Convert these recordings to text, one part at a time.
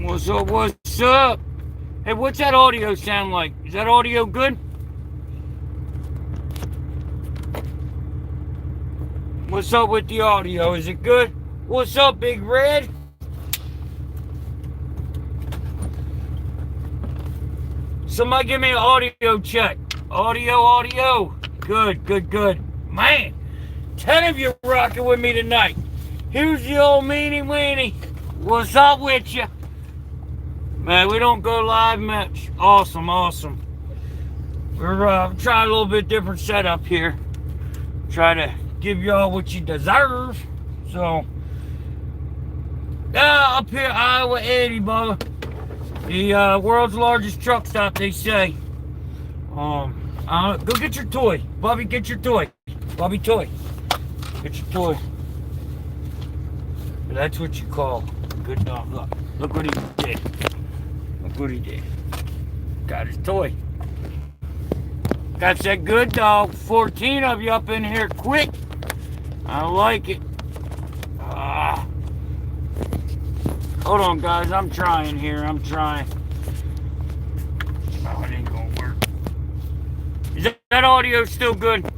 What's up, what's up? Hey, what's that audio sound like? Is that audio good? What's up with the audio? Is it good? What's up, Big Red? Somebody give me an audio check. Audio. Good. Man, 10 of you rocking with me tonight. Here's the old meanie weenie. What's up with you? Man, we don't go live much. Awesome. We're trying a little bit different setup here. Try to give y'all what you deserve. So, up here, Iowa 80, brother. The world's largest truck stop, they say. Go get your toy. Bobby, get your toy. Bobby, toy. Get your toy. That's what you call a good dog. Look what he did. What he did. Got his toy. Got that good dog. 14 of you up in here quick. I like it. Hold on, guys. I'm trying here. Oh, it ain't gonna work. Is that audio still good?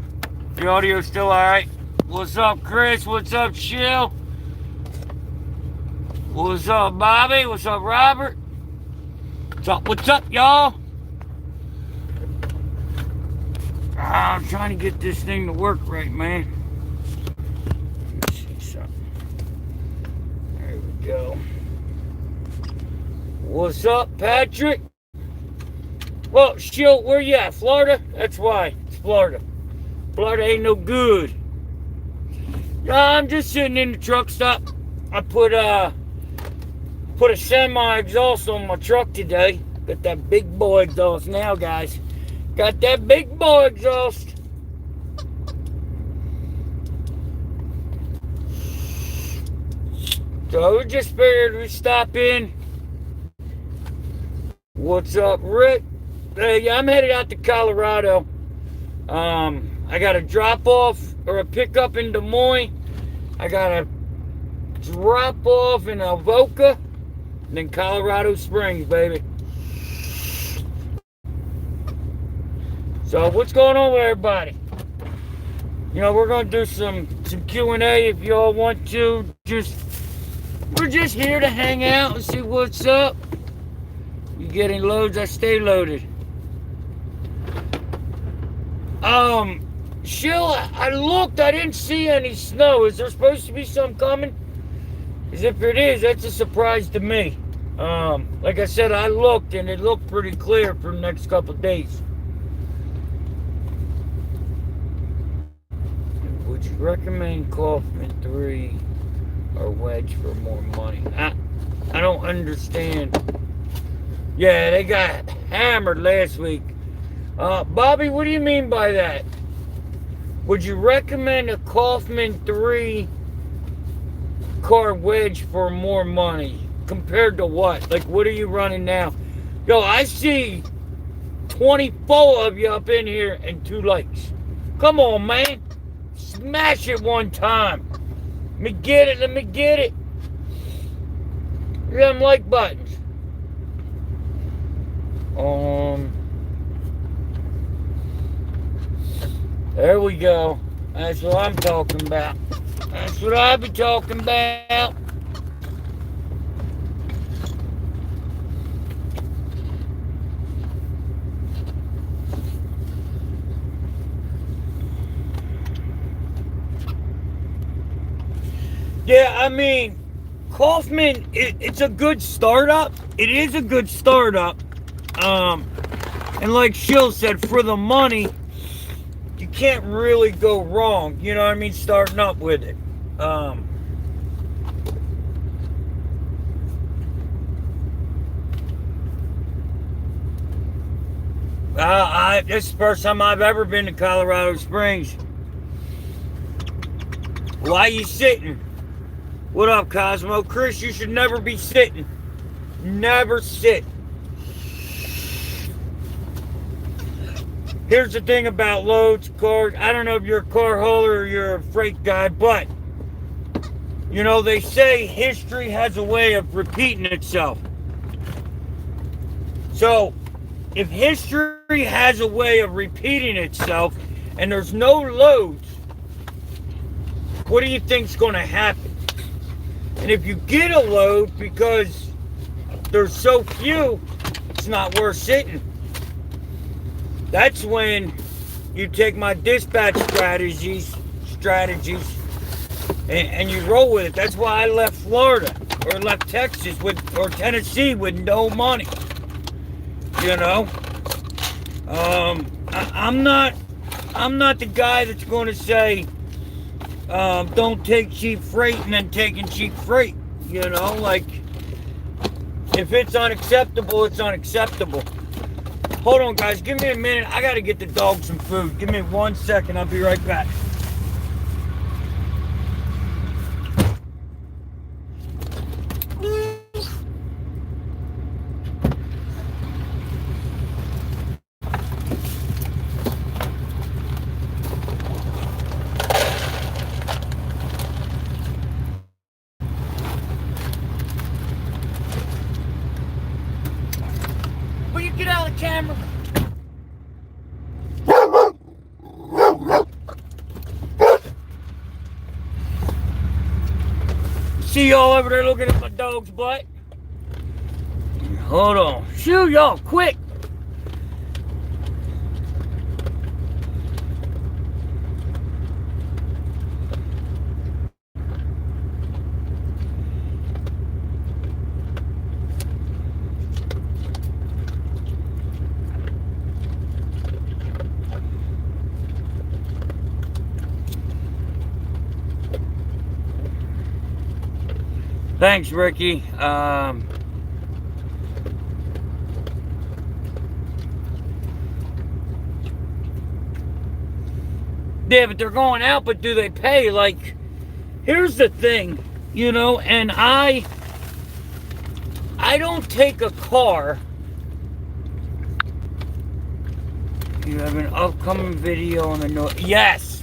The audio still alright? What's up, Chris? What's up, Shill? What's up, Bobby? What's up, Robert? What's up, y'all? I'm trying to get this thing to work right, man. Let me see something. There we go. What's up, Patrick? Well, Shield, where you at? Florida? That's why. It's Florida. Florida ain't no good. I'm just sitting in the truck stop. I put a semi exhaust on my truck today. Got that big boy exhaust now, guys. Got that big boy exhaust. So we just figured we'd stop in. What's up, Rick? Hey, I'm headed out to Colorado. I got a drop off or a pickup in Des Moines. I got a drop off in Avoca. And then Colorado Springs, baby. So what's going on with everybody? You know, we're gonna do some Q&A if y'all want to. We're just here to hang out and see what's up. You getting loads, I stay loaded. Shill, I looked, I didn't see any snow. Is there supposed to be some coming? Because if it is, that's a surprise to me. Like I said, I looked and it looked pretty clear for the next couple of days. Would you recommend Kaufman 3 or wedge for more money? I don't understand. Yeah, they got hammered last week. Bobby, what do you mean by that? Would you recommend a Kaufman 3 car wedge for more money? Compared to what? Like, what are you running now? Yo, I see 24 of you up in here and 2 likes. Come on, man. Smash it one time. Let me get it. Look at them like buttons. There we go. That's what I'm talking about. That's what I be talking about. Yeah, I mean, Kaufman, it's a good startup. It is a good startup. And like Shill said, for the money, you can't really go wrong. You know what I mean? Starting up with it. This is the first time I've ever been to Colorado Springs. Why you sitting? What up, Cosmo? Chris, you should never be sitting. Never sit. Here's the thing about loads, cars. I don't know if you're a car hauler or you're a freight guy, but you know, they say history has a way of repeating itself. So, if history has a way of repeating itself and there's no loads, what do you think's going to happen? And if you get a load because there's so few, it's not worth sitting. That's when you take my dispatch strategies and you roll with it. That's why I left Florida or left Texas or Tennessee with no money. You know, I'm not the guy that's going to say don't take cheap freight and then taking cheap freight. You know, like if it's unacceptable, it's unacceptable. Hold on, guys. Give me a minute. I got to get the dog some food. Give me 1 second. I'll be right back. Will you get out of the camera? See y'all over there looking at my dog's butt? Hold on. Shoo, y'all, quick! Thanks, Ricky. Yeah, but they're going out, but do they pay? Like, here's the thing, you know, and I don't take a car. You have an upcoming video on the note. Yes.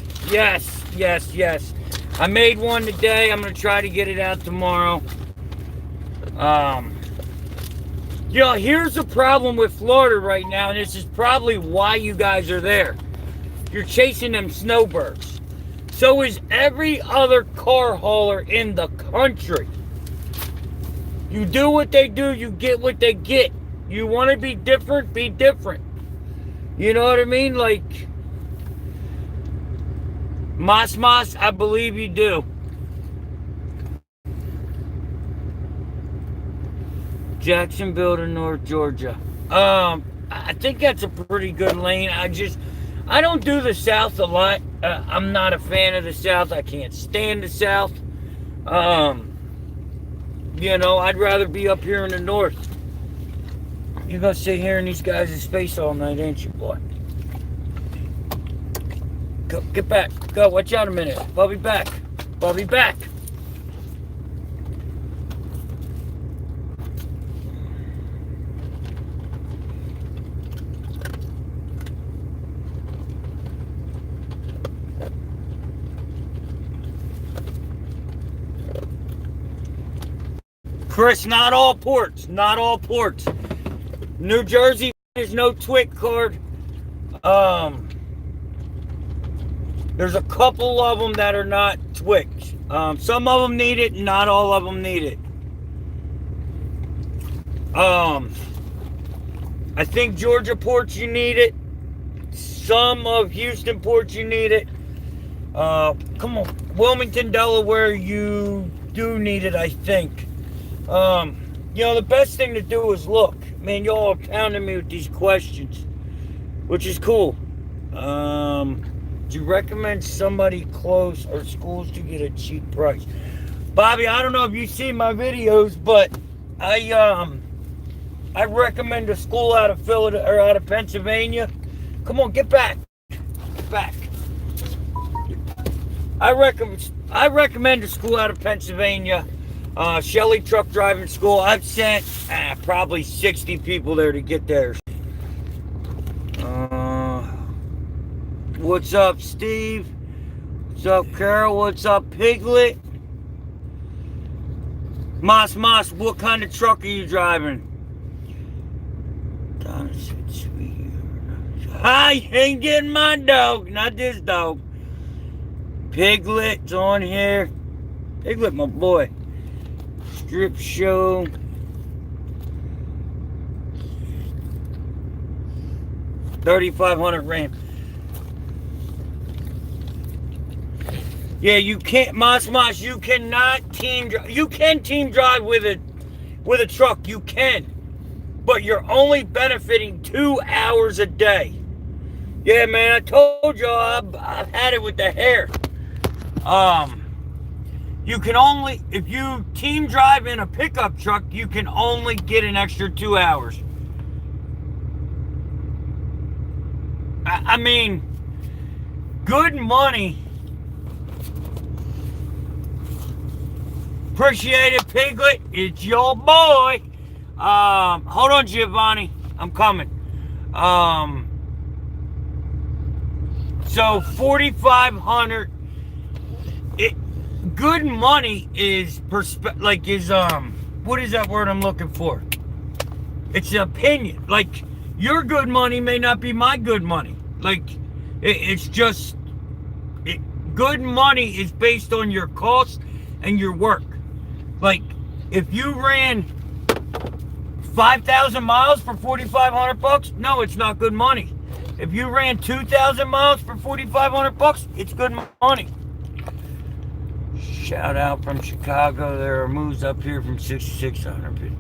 I made one today. I'm going to try to get it out tomorrow. You know, here's the problem with Florida right now, and this is probably why you guys are there. You're chasing them snowbirds. So is every other car hauler in the country. You do what they do, you get what they get. You want to be different, be different. You know what I mean? Like, Mas, I believe you do. Jacksonville to North Georgia. I think that's a pretty good lane. I don't do the South a lot. I'm not a fan of the South. I can't stand the South. You know, I'd rather be up here in the North. You're gonna sit here in these guys' face all night, ain't you, boy? Go, get back. Go, watch out a minute. Bobby back. Bobby back. Chris, not all ports. Not all ports. New Jersey, there's no TWIC card. There's a couple of them that are not TWICs. Some of them need it, not all of them need it. I think Georgia ports you need it. Some of Houston ports you need it. Come on, Wilmington, Delaware, you do need it, I think. You know, the best thing to do is look. Man, y'all are pounding me with these questions, which is cool. Do you recommend somebody close or schools to get a cheap price? Bobby, I don't know if you see my videos, but I I recommend a school out of Philadelphia or out of Pennsylvania. Come on, get back. Get back. I recommend a school out of Pennsylvania. Shelley Truck Driving School. I've sent probably 60 people there to get theirs. What's up, Steve? What's up, Carol? What's up, Piglet? Moss, what kind of truck are you driving? Donna said, sweetheart. I ain't getting my dog. Not this dog. Piglet's on here. Piglet, my boy. Strip show. $3,500 Ram. Yeah, you can't, Moss, you cannot team drive. You can team drive with a truck. You can. But you're only benefiting 2 hours a day. Yeah, man, I told you I've had it with the hair. You can only, if you team drive in a pickup truck, you can only get an extra 2 hours. I mean, good money. Appreciate it, Piglet. It's your boy. Hold on, Giovanni. I'm coming. So 4,500. Good money is what is that word I'm looking for? It's an opinion. Like, your good money may not be my good money. Like, it's just good money is based on your cost and your work. Like, if you ran 5,000 miles for $4,500, no, it's not good money. If you ran 2,000 miles for $4,500, it's good money. Shout out from Chicago. There are moves up here from 6,600.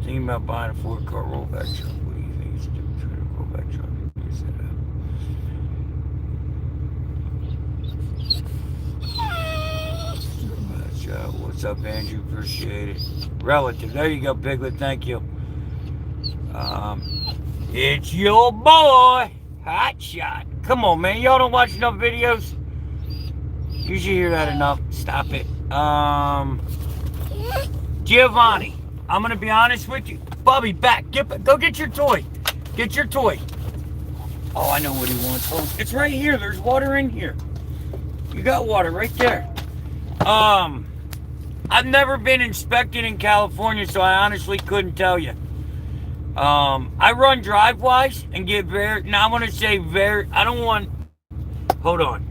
Thinking about buying a 4-car rollback truck. What do you think you should do? Try a rollback truck. What's up, Andrew? Appreciate it. Relative. There you go, Piglet. Thank you. It's your boy, Hotshot. Come on, man. Y'all don't watch enough videos? You should hear that enough. Stop it. Giovanni, I'm going to be honest with you. Bubby, back. Go get your toy. Get your toy. Oh, I know what he wants. Oh, it's right here. There's water in here. You got water right there. I've never been inspected in California, so I honestly couldn't tell you. I run drive-wise and get very, now I want to say very, I don't want, hold on.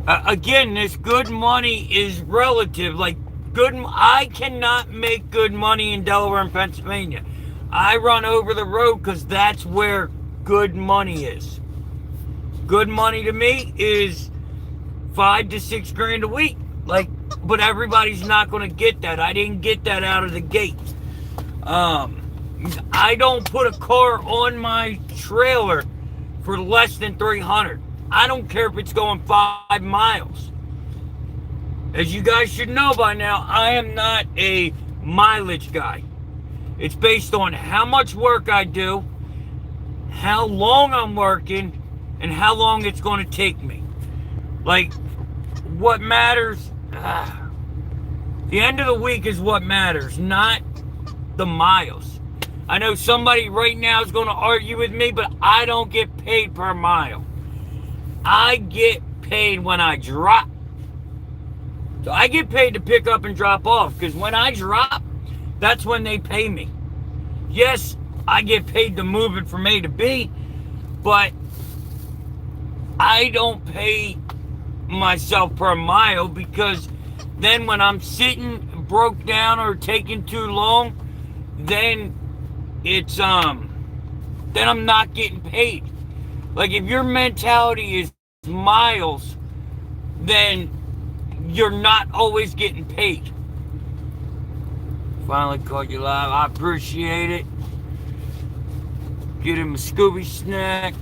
Again, this good money is relative. Like, I cannot make good money in Delaware and Pennsylvania. I run over the road because that's where good money is. Good money to me is $5 to $6 grand a week. Like, but everybody's not going to get that. I didn't get that out of the gate. I don't put a car on my trailer for less than $300. I don't care if it's going 5 miles. As you guys should know by now, I am not a mileage guy. It's based on how much work I do, how long I'm working, and how long it's going to take me. Like, what matters, the end of the week is what matters, not the miles. I know somebody right now is going to argue with me, but I don't get paid per mile. I get paid when I drop. So I get paid to pick up and drop off, because when I drop, that's when they pay me. Yes, I get paid to move it from A to B, but I don't pay myself per mile, because then when I'm sitting broke down or taking too long, then it's then I'm not getting paid. Like, if your mentality is miles, then you're not always getting paid. Finally caught you live. I appreciate it. Get him a Scooby snack.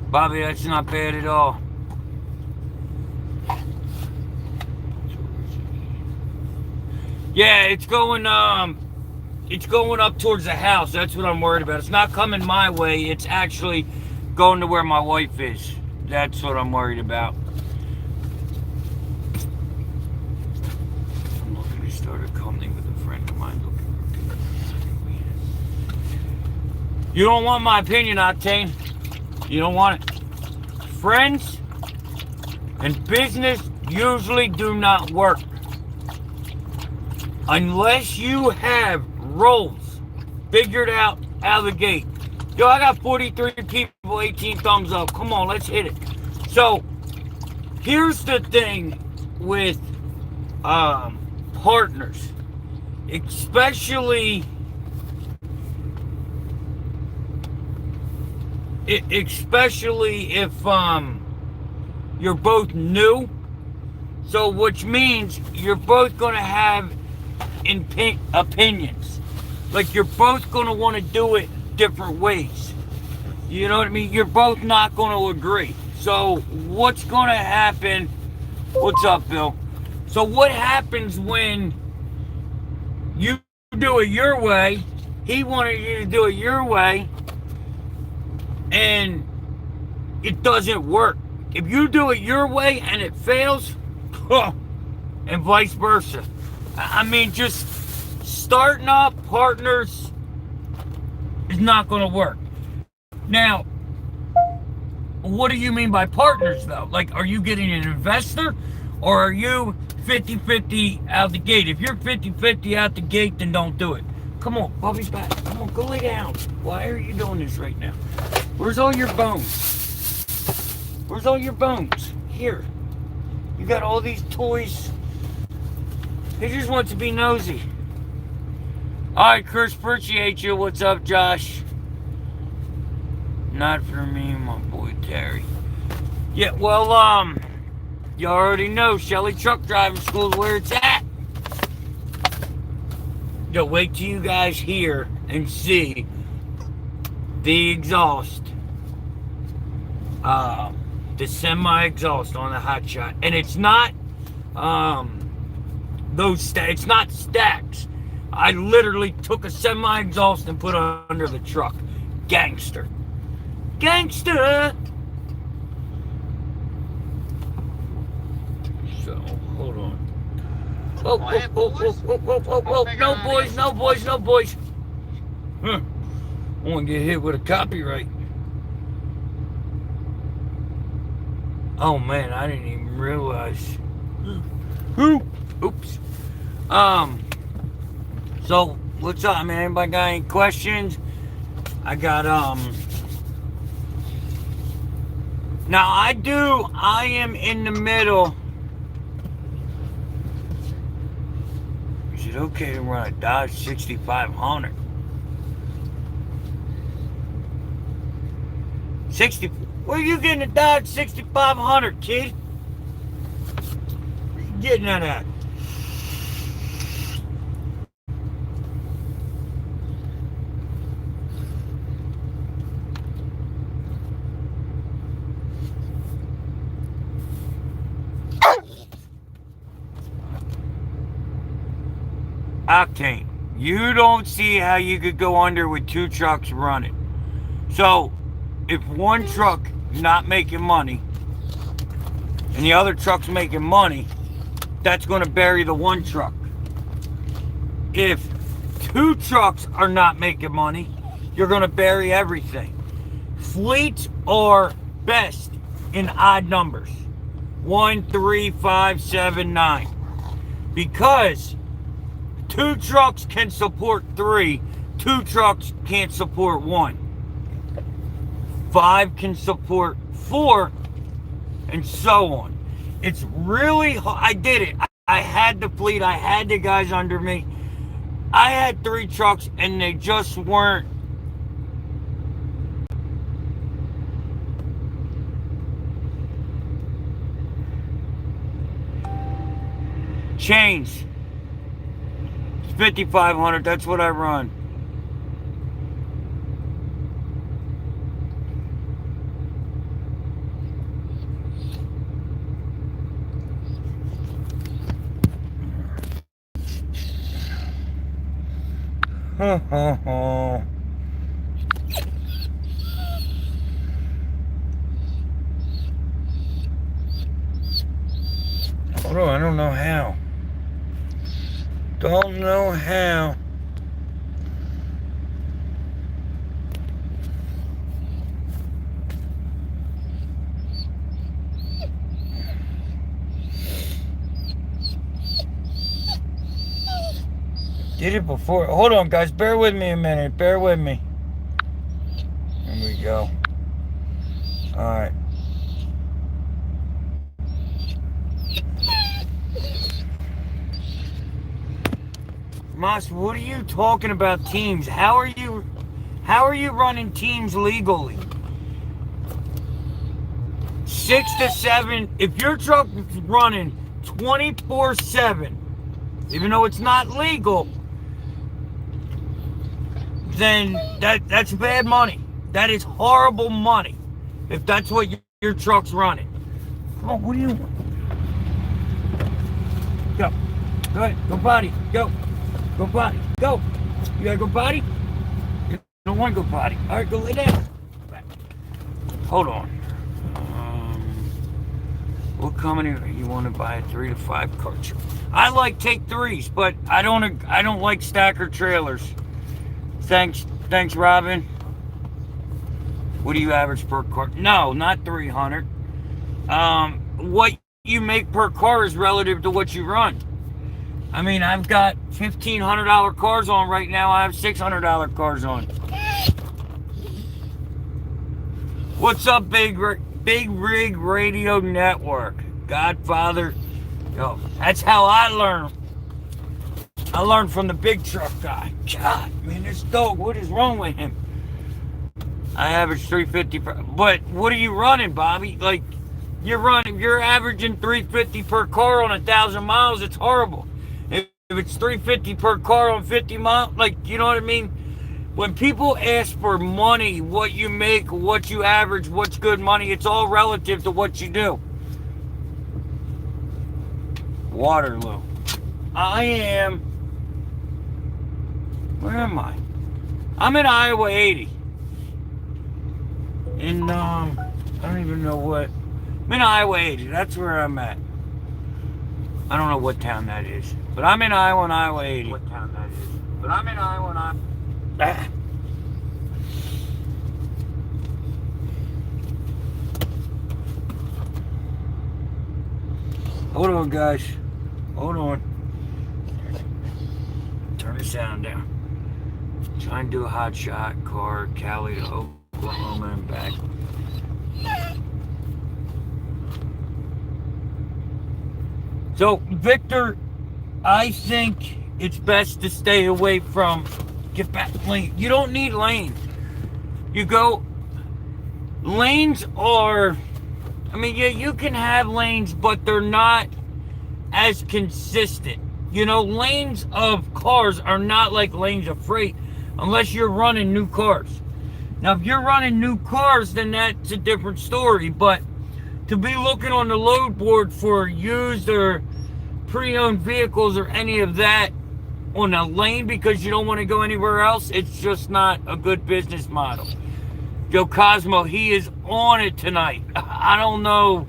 Bobby, that's not bad at all. Yeah, it's going up towards the house. That's what I'm worried about. It's not coming my way. It's actually going to where my wife is. That's what I'm worried about. I'm looking to start a company with a friend of mine. You don't want my opinion, Octane. You don't want it. Friends and business usually do not work unless you have roles figured out of the gate. Yo, I got 43 people, 18 thumbs up. Come on, let's hit it. So, here's the thing with partners, especially if you're both new. So, which means you're both going to have opinions. Like, you're both going to want to do it different ways. You know what I mean? You're both not going to agree. So, what's going to happen? What's up, Bill? So, what happens when you do it your way, he wanted you to do it your way, and it doesn't work? If you do it your way and it fails, and vice versa. I mean, just starting up partners is not going to work. Now, what do you mean by partners, though? Like, are you getting an investor, or are you 50-50 out the gate? If you're 50-50 out the gate, then don't do it. Come on, Bubby's back. Come on, go lay down. Why are you doing this right now? Where's all your bones? Where's all your bones? Here. You got all these toys. He just wants to be nosy. Alright, Chris, appreciate you. What's up, Josh? Not for me, my boy Terry. Yeah, well, you already know Shelley Truck Driving School is where it's at. Yo, wait till you guys hear and see the exhaust. The semi-exhaust on the Hotshot. And it's not, it's not stacks. I literally took a semi-exhaust and put it under the truck. Gangster. Gangster! So, hold on. Oh, no boys, no boys, no boys. Huh. I want to get hit with a copyright. Oh man, I didn't even realize. Oops. So, what's up, man? Anybody got any questions? I got, now I am in the middle. Is it okay to run a Dodge 6500? 60, where you getting a Dodge 6500, kid? Where you getting that at? Octane, you don't see how you could go under with two trucks running. So, if one truck is not making money and the other truck's making money, that's going to bury the one truck. If two trucks are not making money, you're going to bury everything. Fleets are best in odd numbers. 1, 3, 5, 7, 9. Because two trucks can support 3, two trucks can't support 1. 5 can support 4, and so on. It's really hard. I did it. I had the fleet. I had the guys under me. I had 3 trucks, and they just weren't. Chains. 5,500. That's what I run. Hold on, I don't know how. Don't know how. Did it before. Hold on, guys. Bear with me a minute. Bear with me. Here we go. Alright. Moss, what are you talking about teams? How are you running teams legally? 6 to 7. If your truck is running 24/7, even though it's not legal, then that's bad money. That is horrible money. If that's what your truck's running. Come on, what do you want? Go. Go ahead. Go potty. Go. Go potty. Go. You gotta go potty? You don't want to go potty. Alright, go lay down. Hold on. What company you want to buy a 3 to 5 car truck? I like take 3s, but I don't like stacker trailers. Thanks, Robin. What do you average per car? No, not 300. What you make per car is relative to what you run. I mean, I've got $1,500 cars on right now. I have $600 cars on. What's up, Big Rig Radio Network? Godfather. Yo, that's how I learn. I learned from the big truck guy. God, man, this dog, what is wrong with him? I average 350 per, but what are you running, Bobby? Like, you're averaging 350 per car on 1,000 miles. It's horrible. If it's 350 per car on 50 miles, like, you know what I mean? When people ask for money, what you make, what you average, what's good money, it's all relative to what you do. Waterloo. I am, where am I? I'm in Iowa 80. In, I don't even know what, I'm in Iowa 80, that's where I'm at. I don't know what town that is, but I'm in Iowa and Iowa 80. What town that is, but I'm in Iowa and Iowa. Ah. Hold on, guys. Hold on. Turn the sound down. Try and do a hot shot car, Cali to Oklahoma and back. So, Victor, I think it's best to stay away from, get back lane. You don't need lanes. You go, lanes are, I mean, yeah, you can have lanes, but they're not as consistent. You know, lanes of cars are not like lanes of freight unless you're running new cars. Now, if you're running new cars, then that's a different story. But to be looking on the load board for used or pre-owned vehicles or any of that on a lane because you don't want to go anywhere else, it's just not a good business model. Joe Cosmo, he is on it tonight. I don't know.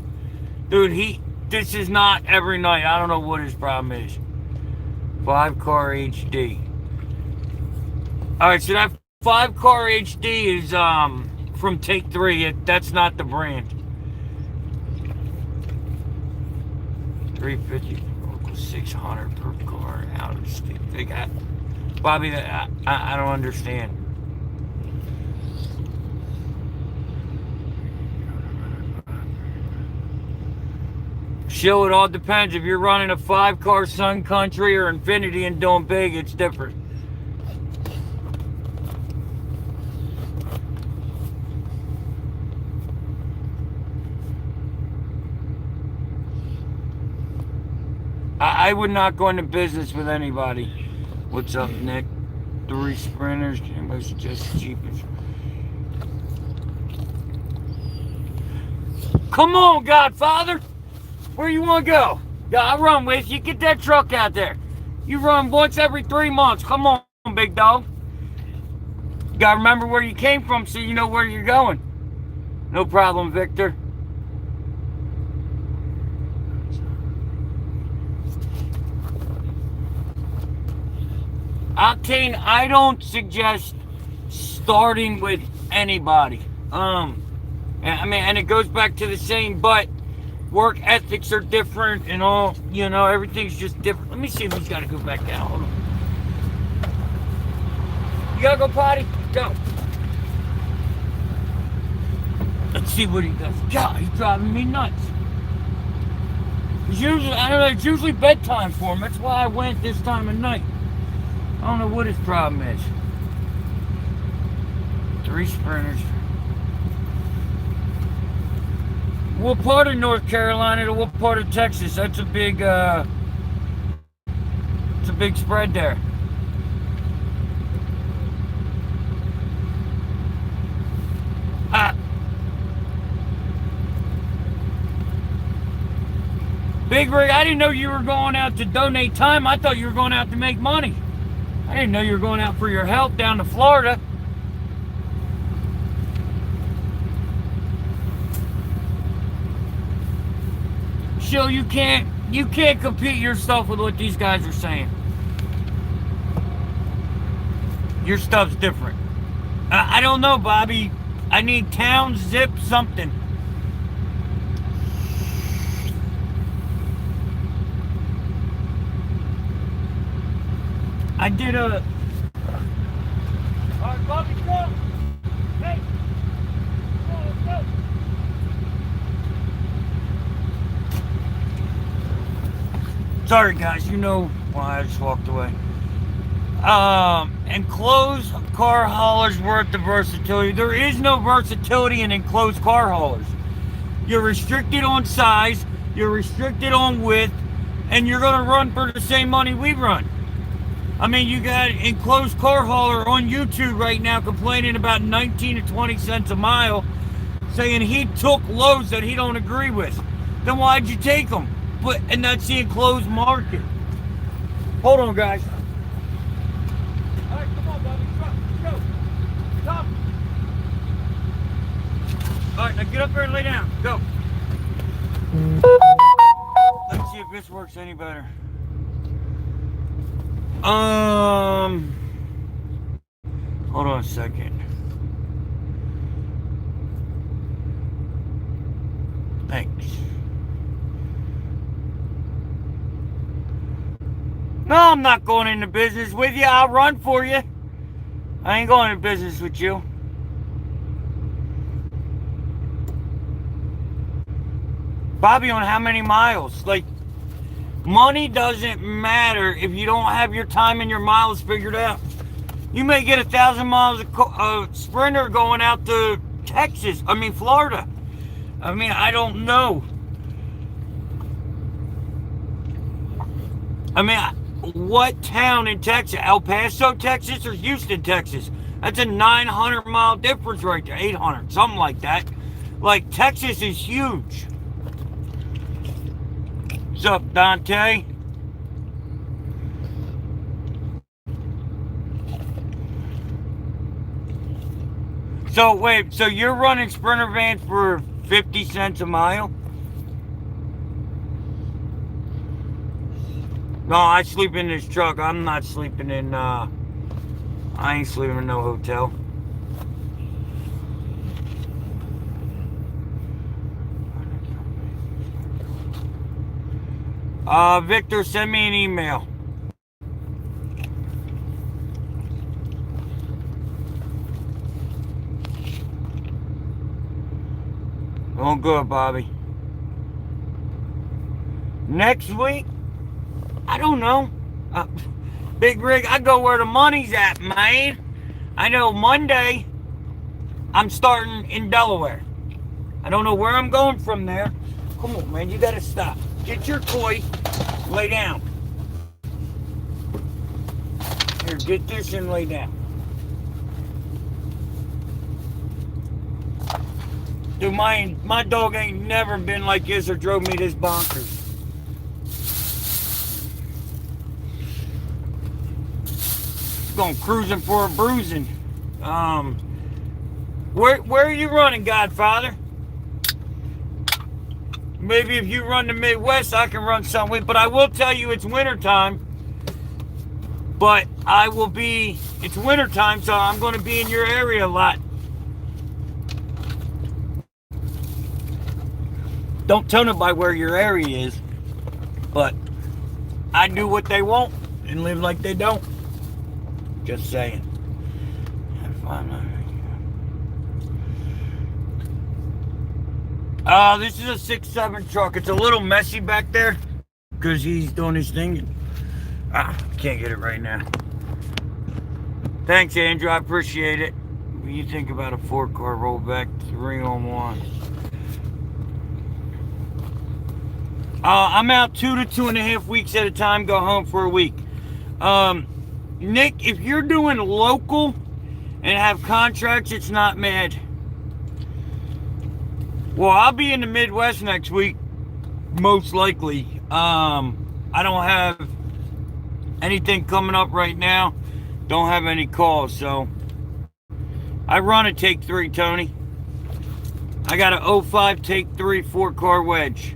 Dude, this is not every night. I don't know what his problem is. 5-car HD. Alright, so that 5-car HD is from Take 3. That's not the brand. 350, 600 per car out of state. They got, Bobby, I don't understand. Show, it all depends. If you're running a 5-car Sun Country or Infinity and doing big, it's different. I would not go into business with anybody. What's up, Nick? 3 Sprinters. Anybody suggest the cheapest? Come on, Godfather. Where you want to go? Yeah, I'll run with you. Get that truck out there. You run once every 3 months. Come on, big dog. gotta remember where you came from so you know where you're going. No problem, Victor. Octane, I don't suggest starting with anybody. I mean, and it goes back to the same, but work ethics are different and all, you know, everything's just different. Let me see if he's got to go back down. Hold on. You gotta go potty? Go. Let's see what he does. God, he's driving me nuts. It's usually, I don't know, it's usually bedtime for him. That's why I went this time of night. I don't know what his problem is. 3 sprinters. What part of North Carolina to what part of Texas? That's a big, it's a big spread there. Big Rig, I didn't know you were going out to donate time. I thought you were going out to make money. I didn't know you were going out for your health down to Florida. So you can't compete yourself with what these guys are saying. Your stuff's different. I don't know, Bobby. I need town, zip, something. I did a... All right, Bobby, go! Hey! Go, let's go! Sorry, guys, you know why I just walked away. Enclosed car haulers worth the versatility. There is no versatility in enclosed car haulers. You're restricted on size, you're restricted on width, and you're going to run for the same money we run. I mean, you got enclosed car hauler on YouTube right now complaining about 19 to 20 cents a mile, saying he took loads that he don't agree with. Then why'd you take them? And that's the enclosed market. Hold on, guys. All right, come on, Bobby. Let's go. Come. All right, now get up there and lay down. Go. Let's see if this works any better. Hold on a second. Thanks. No, I'm not going into business with you. I'll run for you. I ain't going into business with you. Bobby, on how many miles? Like, money doesn't matter if you don't have your time and your miles figured out. You may get 1,000 miles of sprinter going out to Florida. I mean, I don't know. I mean, what town in Texas? El Paso, Texas or Houston, Texas? That's a 900-mile difference right there. 800, something like that. Like, Texas is huge. What's up, Dante? So, wait, so you're running Sprinter vans for 50 cents a mile? No, I sleep in this truck. I'm not sleeping in, I ain't sleeping in no hotel. Victor, send me an email. Going good, Bobby. Next week? I don't know. Big Rig, I go where the money's at, man. I know Monday, I'm starting in Delaware. I don't know where I'm going from there. Come on, man, you gotta stop. Get your toy, lay down. Here, get this and lay down. Dude, my dog ain't never been like this or drove me this bonkers. Going cruising for a bruising. Where are you running, Godfather? Maybe if you run the Midwest, I can run something. But I will tell you it's wintertime. But it's wintertime, so I'm going to be in your area a lot. Don't tell nobody where your area is. But I do what they want and live like they don't. Just saying. This is a 6.7 truck. It's a little messy back there because he's doing his thing. Can't get it right now. Thanks, Andrew. I appreciate it. What do you think about a 4-car rollback 3-on-1? I'm out 2 to 2.5 weeks at a time. Go home for a week. Nick, if you're doing local and have contracts, it's not mad. Well, I'll be in the Midwest next week, most likely. I don't have anything coming up right now. Don't have any calls, so I run a take 3, Tony. I got a 05 take 3 4-car wedge.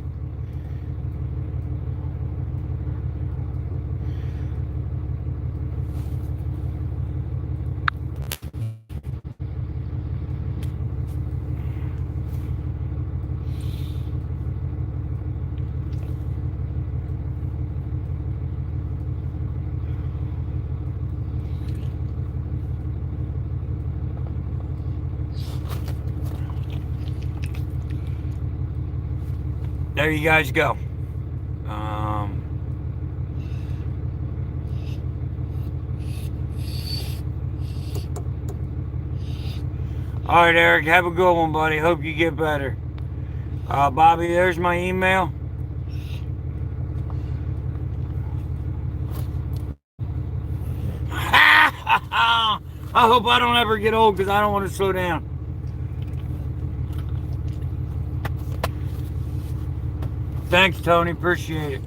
There you guys go. All right, Eric, have a good one, buddy. Hope you get better. Bobby, there's my email. I hope I don't ever get old because I don't want to slow down. Thanks, Tony. Appreciate it.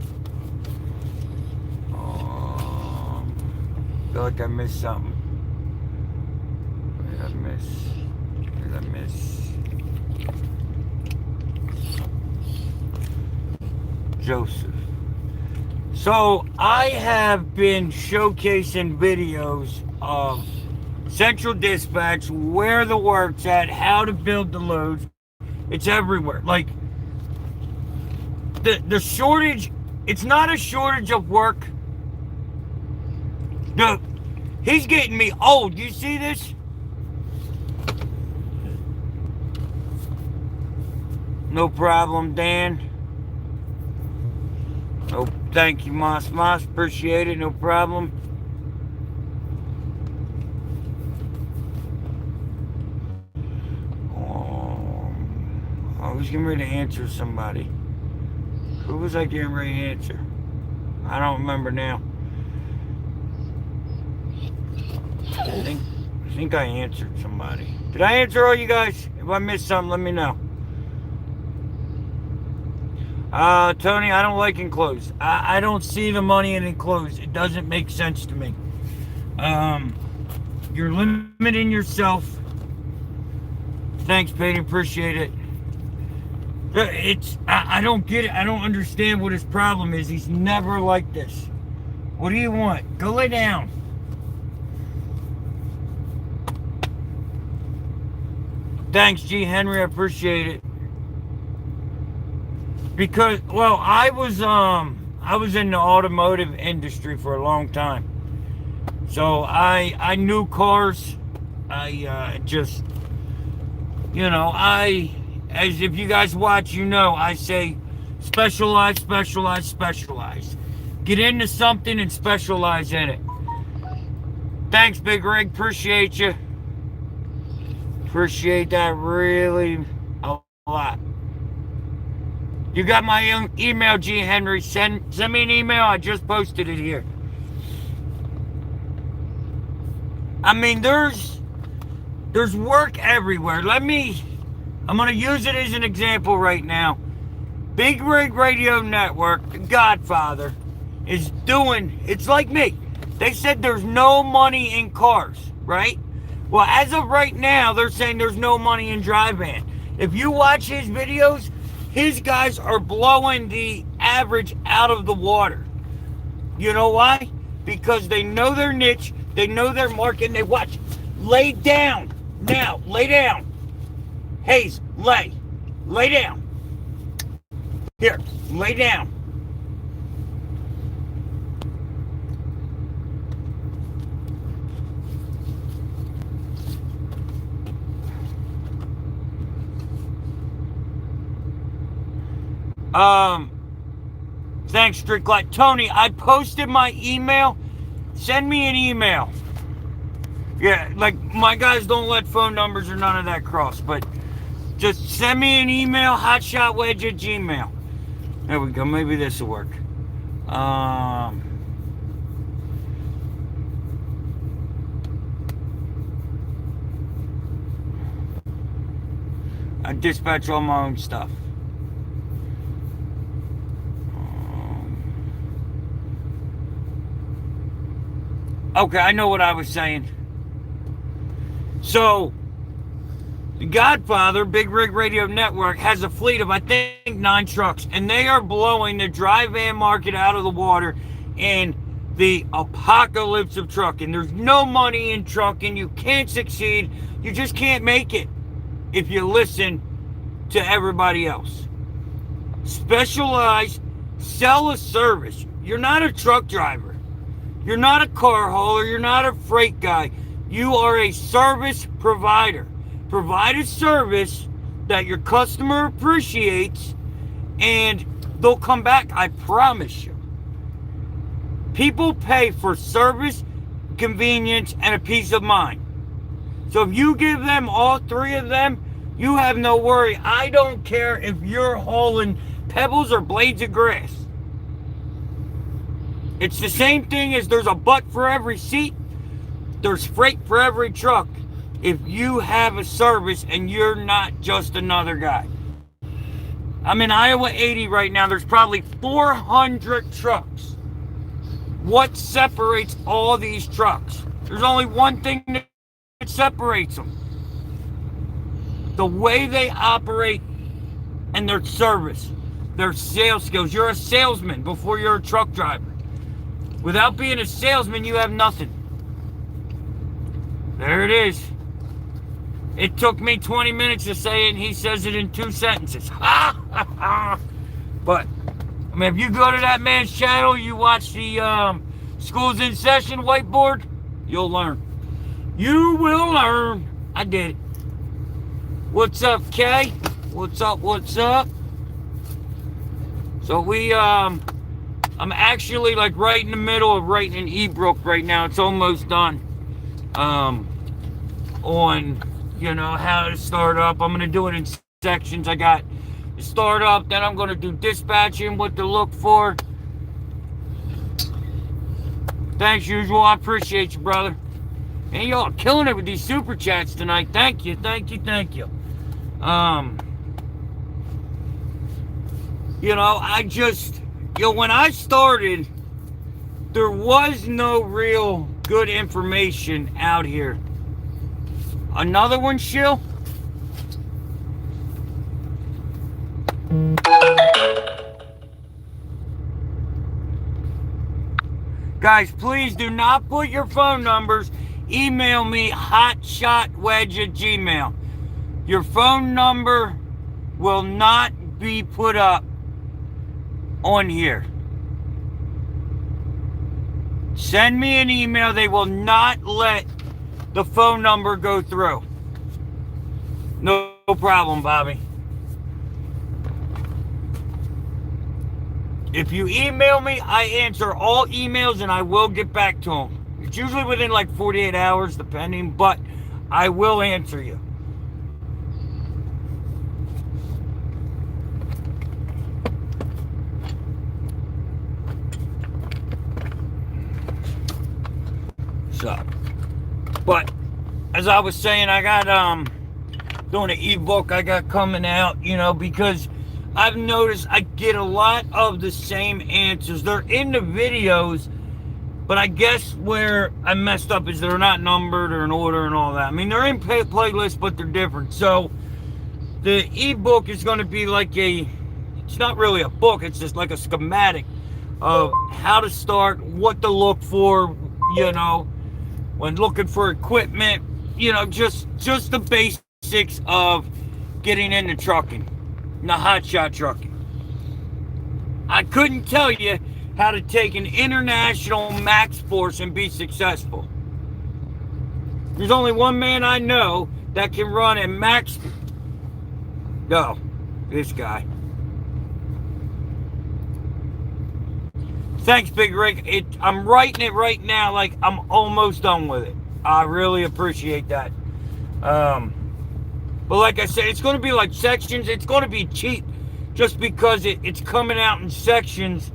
Feel like I missed something. What did I miss? What did I miss? Joseph. So, I have been showcasing videos of Central Dispatch, where the work's at, how to build the loads. It's everywhere. Like, the shortage, it's not a shortage of work. No, he's getting me old. You see this? No problem, Dan. Oh, thank you, Moss. Appreciate it. No problem. I was getting ready to answer somebody. Who was I getting ready to answer? I don't remember now. I think I answered somebody. Did I answer all you guys? If I missed something, let me know. Tony, I don't like enclosed. I don't see the money in enclosed. It doesn't make sense to me. You're limiting yourself. Thanks, Peyton. Appreciate it. I don't get it. I don't understand what his problem is. He's never like this. What do you want? Go lay down. Thanks, G. Henry. I appreciate it. Because, well, I was in the automotive industry for a long time. So I knew cars. I just, you know, as if you guys watch, you know, I say specialize, specialize, specialize. Get into something and specialize in it. Thanks, Big Rig. Appreciate you. Appreciate that really a lot. You got my email, G. Henry. Send me an email. I just posted it here. I mean, there's work everywhere. I'm going to use it as an example right now. Big Rig Radio Network, the Godfather, it's like me. They said there's no money in cars, right? Well, as of right now, they're saying there's no money in dry van. If you watch his videos, his guys are blowing the average out of the water. You know why? Because they know their niche, they know their market, and they watch. Lay down. Now, lay down. Hayes, lay. Lay down. Here, lay down. Thanks, Stricklight. Tony, I posted my email. Send me an email. Yeah, like, my guys don't let phone numbers or none of that cross, but just send me an email, hotshotwedge@gmail. There we go. Maybe this will work. I dispatch all my own stuff. Okay, I know what I was saying. So, the Godfather, Big Rig Radio Network, has a fleet of, I think, 9 trucks. And they are blowing the dry van market out of the water in the apocalypse of trucking. There's no money in trucking. You can't succeed. You just can't make it if you listen to everybody else. Specialize, sell a service. You're not a truck driver. You're not a car hauler. You're not a freight guy. You are a service provider. Provide a service that your customer appreciates, and they'll come back. I promise you. People pay for service, convenience, and a peace of mind. So if you give them all 3 of them, you have no worry. I don't care if you're hauling pebbles or blades of grass. It's the same thing as there's a butt for every seat. There's freight for every truck. If you have a service and you're not just another guy. I'm in Iowa 80 right now. There's probably 400 trucks. What separates all these trucks? There's only one thing that separates them. The way they operate and their service, their sales skills. You're a salesman before you're a truck driver. Without being a salesman, you have nothing. There it is. It took me 20 minutes to say it, and he says it in 2 sentences. Ha ha ha. But, I mean, if you go to that man's channel, you watch the Schools in Session whiteboard, you'll learn. You will learn. I did it. What's up, Kay? What's up? What's up? So I'm actually like right in the middle of writing an ebook right now. It's almost done. On, you know, how to start up. I'm going to do it in sections. I got the start up, then I'm going to do dispatching, what to look for. Thanks, usual. I appreciate you, brother. And y'all killing it with these super chats tonight. Thank you, thank you, thank you. You know, when I started, there was no real good information out here. Another one, Shill? Guys, please do not put your phone numbers. Email me, hotshotwedge@gmail. Your phone number will not be put up on here. Send me an email. They will not let the phone number go through. No problem, Bobby. If you email me, I answer all emails and I will get back to them. It's usually within like 48 hours, depending, but I will answer you. So, but as I was saying, I got doing an ebook I got coming out, you know, because I've noticed I get a lot of the same answers. They're in the videos, But I guess where I messed up is they're not numbered or in order and all that. I mean, they're in playlists, but they're different. So the ebook is going to be like it's not really a book. It's just like a schematic of how to start, what to look for, you know, when looking for equipment, you know, just the basics of getting into trucking, the hotshot trucking. I couldn't tell you how to take an international max force and be successful. There's only one man I know that can run a max. No, this guy. Thanks, Big Rick. I'm writing it right now like I'm almost done with it. I really appreciate that. But like I said, it's going to be like sections. It's going to be cheap just because it's coming out in sections.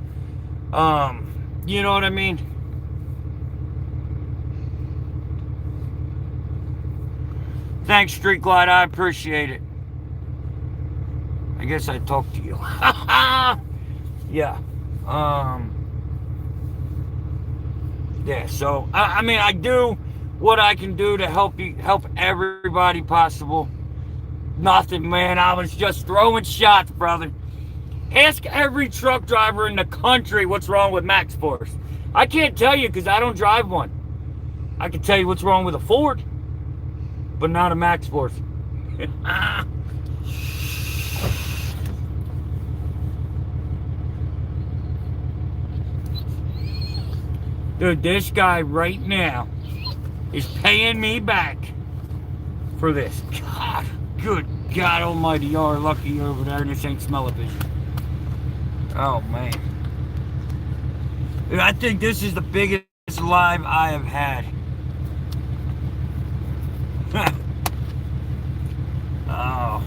You know what I mean? Thanks, Street Glide. I appreciate it. I guess I talked to you. Yeah. Yeah, so I mean, I do what I can do to help everybody possible. Nothing, man. I was just throwing shots, brother. Ask every truck driver in the country what's wrong with max force. I can't tell you because I don't drive one. I can tell you what's wrong with a Ford, but not a max force. Dude, this guy right now is paying me back for this. God, good God almighty, y'all are lucky over there. This ain't smell-o-vision. Oh, man. Dude, I think this is the biggest live I have had. Oh.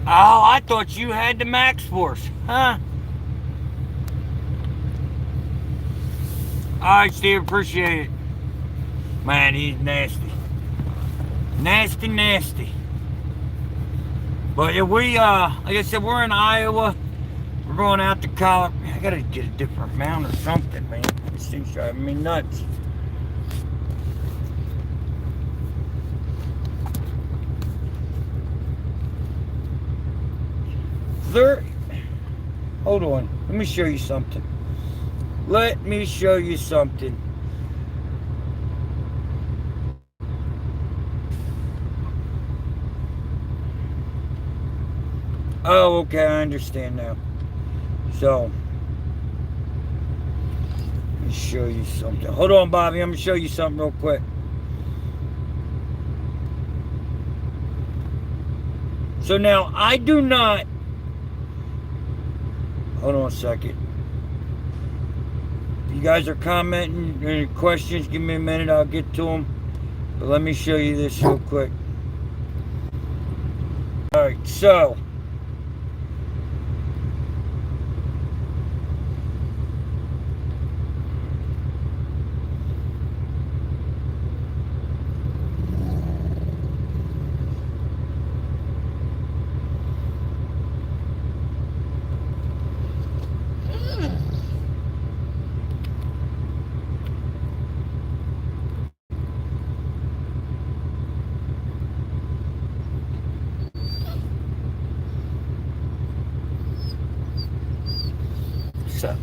Oh, I thought you had the max force, huh? Alright, Steve, appreciate it. Man, he's nasty. Nasty, nasty. But yeah, like I said, we're in Iowa. We're going out to Colorado. I gotta get a different mount or something, man. This thing's driving me nuts. Hold on. Let me show you something. Let me show you something. Oh, okay, I understand now. So, let me show you something. Hold on, Bobby. I'm going to show you something real quick. So now, I do not... Hold on a second. If you guys are commenting, any questions, give me a minute, I'll get to them. But let me show you this real quick. Alright, so.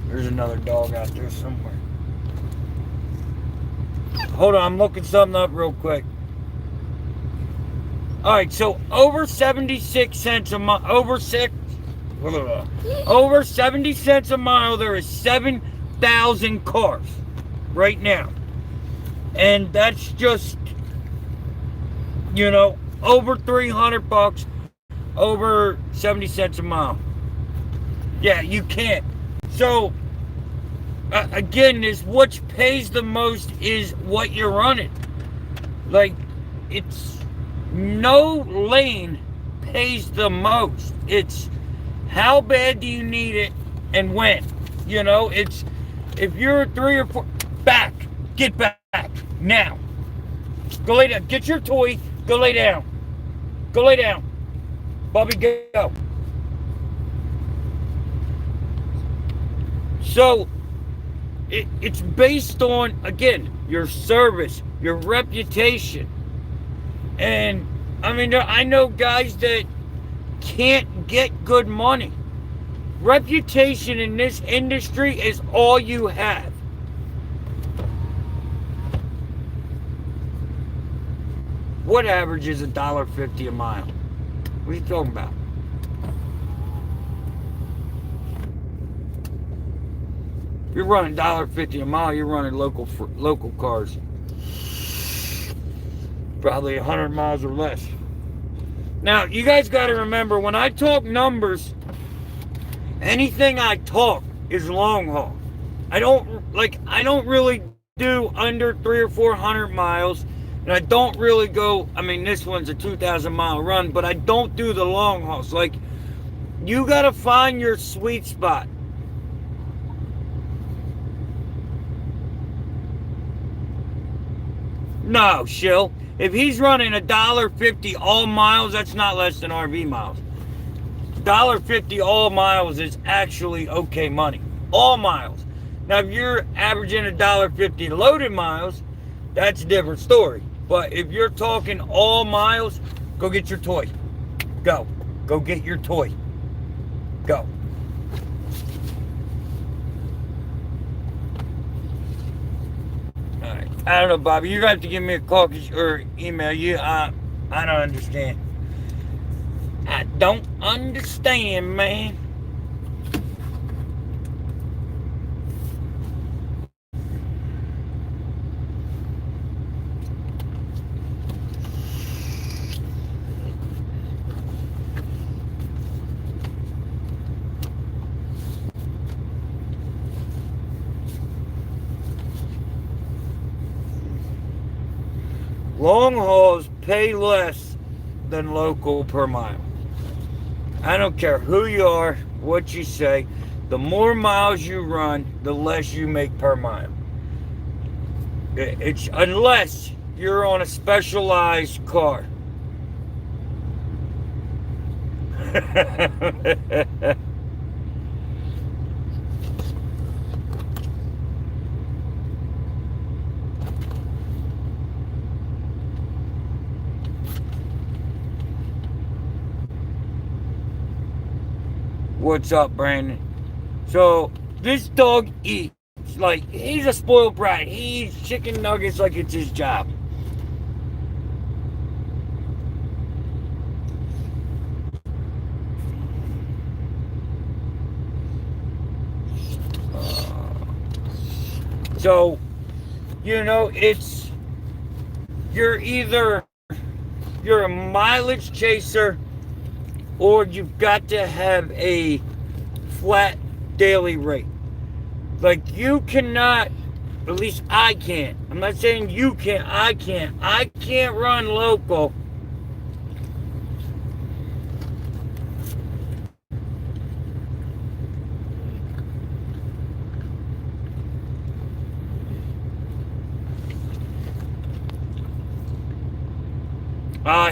There's another dog out there somewhere. Hold on, I'm looking something up real quick. Alright, so over 76 cents a mile, over 70 cents a mile, there is 7,000 cars right now. And that's just, you know, over 300 bucks, over 70 cents a mile. Yeah, you can't. So, again, this which pays the most is what you're running. Like, it's no lane pays the most. It's how bad do you need it and when. You know, it's if you're 3 or 4, get back now. Go lay down. Get your toy. Go lay down. Go lay down. Bobby, go. So, it's based on, again, your service, your reputation. And, I mean, I know guys that can't get good money. Reputation in this industry is all you have. What average is $1.50 a mile? What are you talking about? You're running $1.50 a mile, you're running local cars. Probably 100 miles or less. Now, you guys got to remember, when I talk numbers, anything I talk is long haul. I don't really do under 300 or 400 miles. And I don't really go, I mean, this one's a 2,000 mile run, but I don't do the long hauls. Like, you got to find your sweet spot. No, shill. If he's running $1.50 all miles, that's not less than RV miles. $1.50 all miles is actually okay money. All miles. Now, if you're averaging $1.50 loaded miles, that's a different story. But if you're talking all miles, go get your toy. Go. Go get your toy. Go. Alright. I don't know, Bobby. You're going to have to give me a call or email you. I don't understand. I don't understand, man. Long hauls pay less than local per mile. I don't care who you are, what you say. The more miles you run, the less you make per mile. It's unless you're on a specialized car. What's up, Brandon? So, this dog eats. Like, he's a spoiled brat. He eats chicken nuggets like it's his job. So, you know, you're a mileage chaser, or you've got to have a flat daily rate. Like, you cannot, at least I can't. I'm not saying you can't, I can't. I can't run local.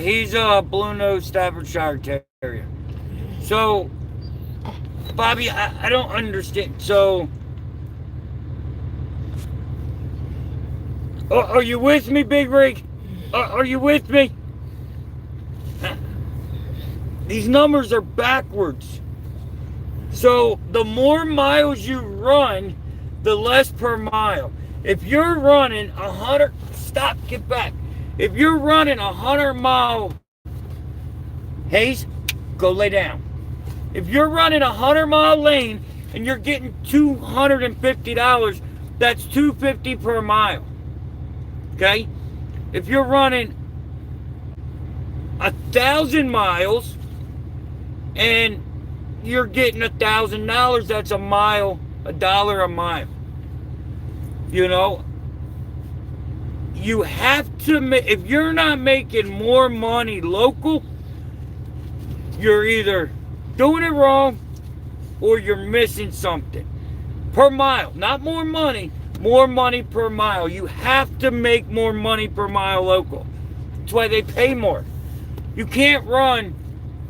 He's a blue-nosed Staffordshire Terrier. So, Bobby, I don't understand. So, are you with me, Big Rig? Are you with me? These numbers are backwards. So, the more miles you run, the less per mile. If you're running 100, stop, get back. If you're running 100-mile, Hayes, go lay down. If you're running 100-mile lane and you're getting $250, that's $250 per mile. Okay? If you're running 1,000 miles and you're getting $1,000, that's $1 a mile. You know? You have to if you're not making more money local, you're either doing it wrong or you're missing something. Per mile, not more money, more money per mile. You have to make more money per mile local. That's why they pay more. You can't run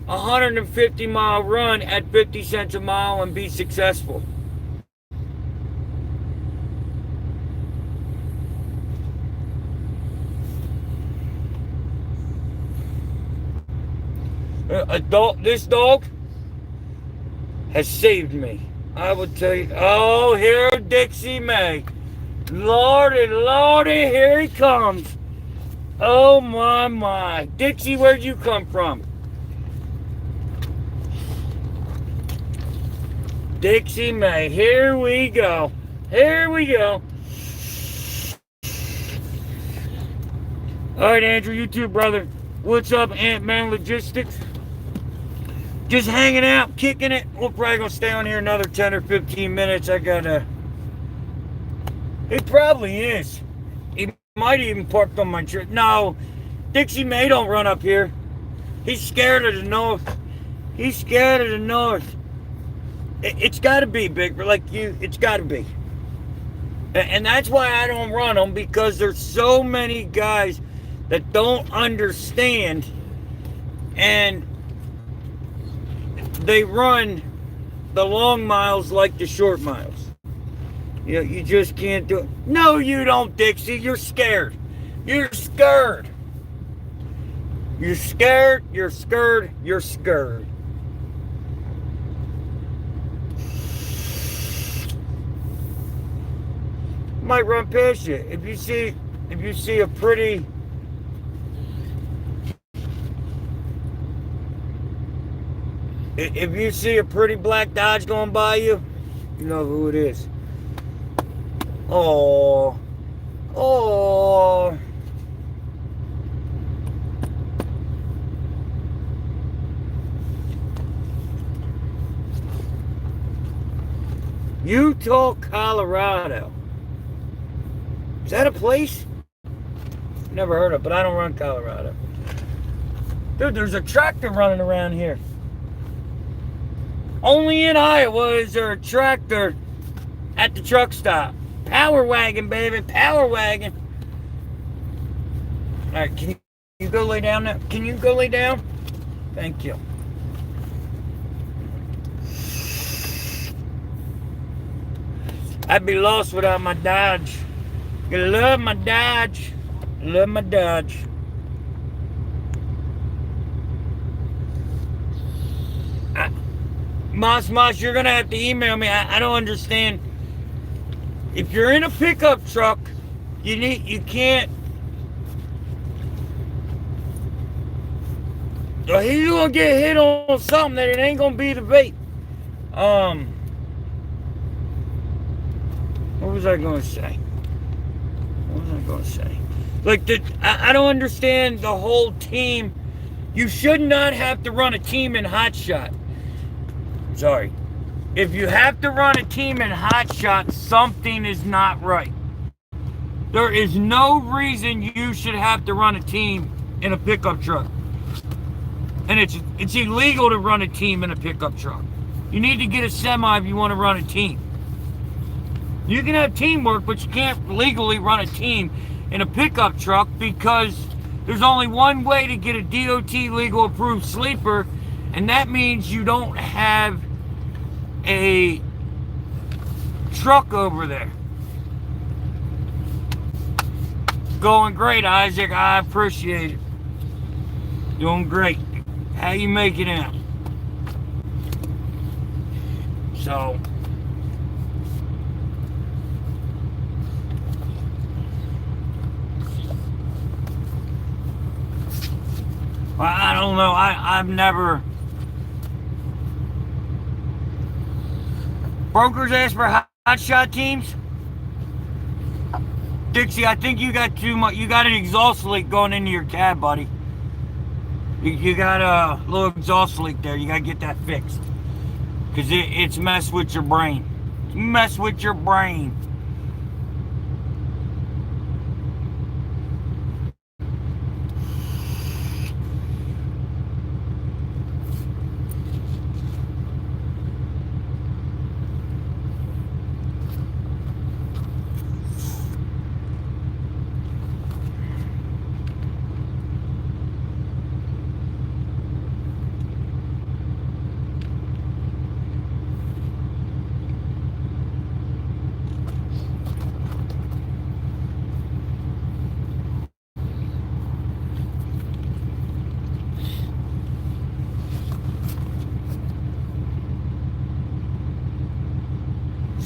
a 150-mile run at 50 cents a mile and be successful. This dog has saved me. I would tell you. Oh, here Dixie May. Lordy, Lordy, here he comes. Oh, my. Dixie, where'd you come from? Dixie May, here we go. Here we go. All right, Andrew, you too, brother. What's up, Ant-Man Logistics? Just hanging out, kicking it. We're probably going to stay on here another 10 or 15 minutes. I got to... It probably is. He might even parked on my trip. No, Dixie May don't run up here. He's scared of the north. He's scared of the north. It's got to be, Big, like you, it's got to be. And that's why I don't run them, because there's so many guys that don't understand, and they run the long miles like the short miles. You just can't do it. No, you don't, Dixie. You're scared. You're scared. You're scared. You're scared. You're scared. Might run past you if you see a pretty black Dodge going by you, you know who it is. Oh. Utah, Colorado. Is that a place? Never heard of it, but I don't run Colorado. Dude, there's a tractor running around here. Only in Iowa is there a tractor at the truck stop. Power wagon, baby, power wagon. All right, can you go lay down now? Can you go lay down? Thank you. I'd be lost without my Dodge. I love my Dodge. Love my Dodge. Moss, you're gonna have to email me. I don't understand. If you're in a pickup truck, you can't. Well, he's gonna get hit on something that it ain't gonna be the vape. What was I gonna say? Like, I don't understand the whole team. You should not have to run a team in Hotshot. Sorry. If you have to run a team in Hotshot, something is not right. There is no reason you should have to run a team in a pickup truck. And it's illegal to run a team in a pickup truck. You need to get a semi if you want to run a team. You can have teamwork, but you can't legally run a team in a pickup truck, because there's only one way to get a DOT legal approved sleeper, and that means you don't have a truck over there. Going great, Isaac. I appreciate it. Doing great. How you making out? So, I don't know. I've never. Brokers ask for hotshot teams. Dixie, I think you got too much. You got an exhaust leak going into your cab, buddy. You got a little exhaust leak there. You got to get that fixed. Because it's messed with your brain. Mess with your brain.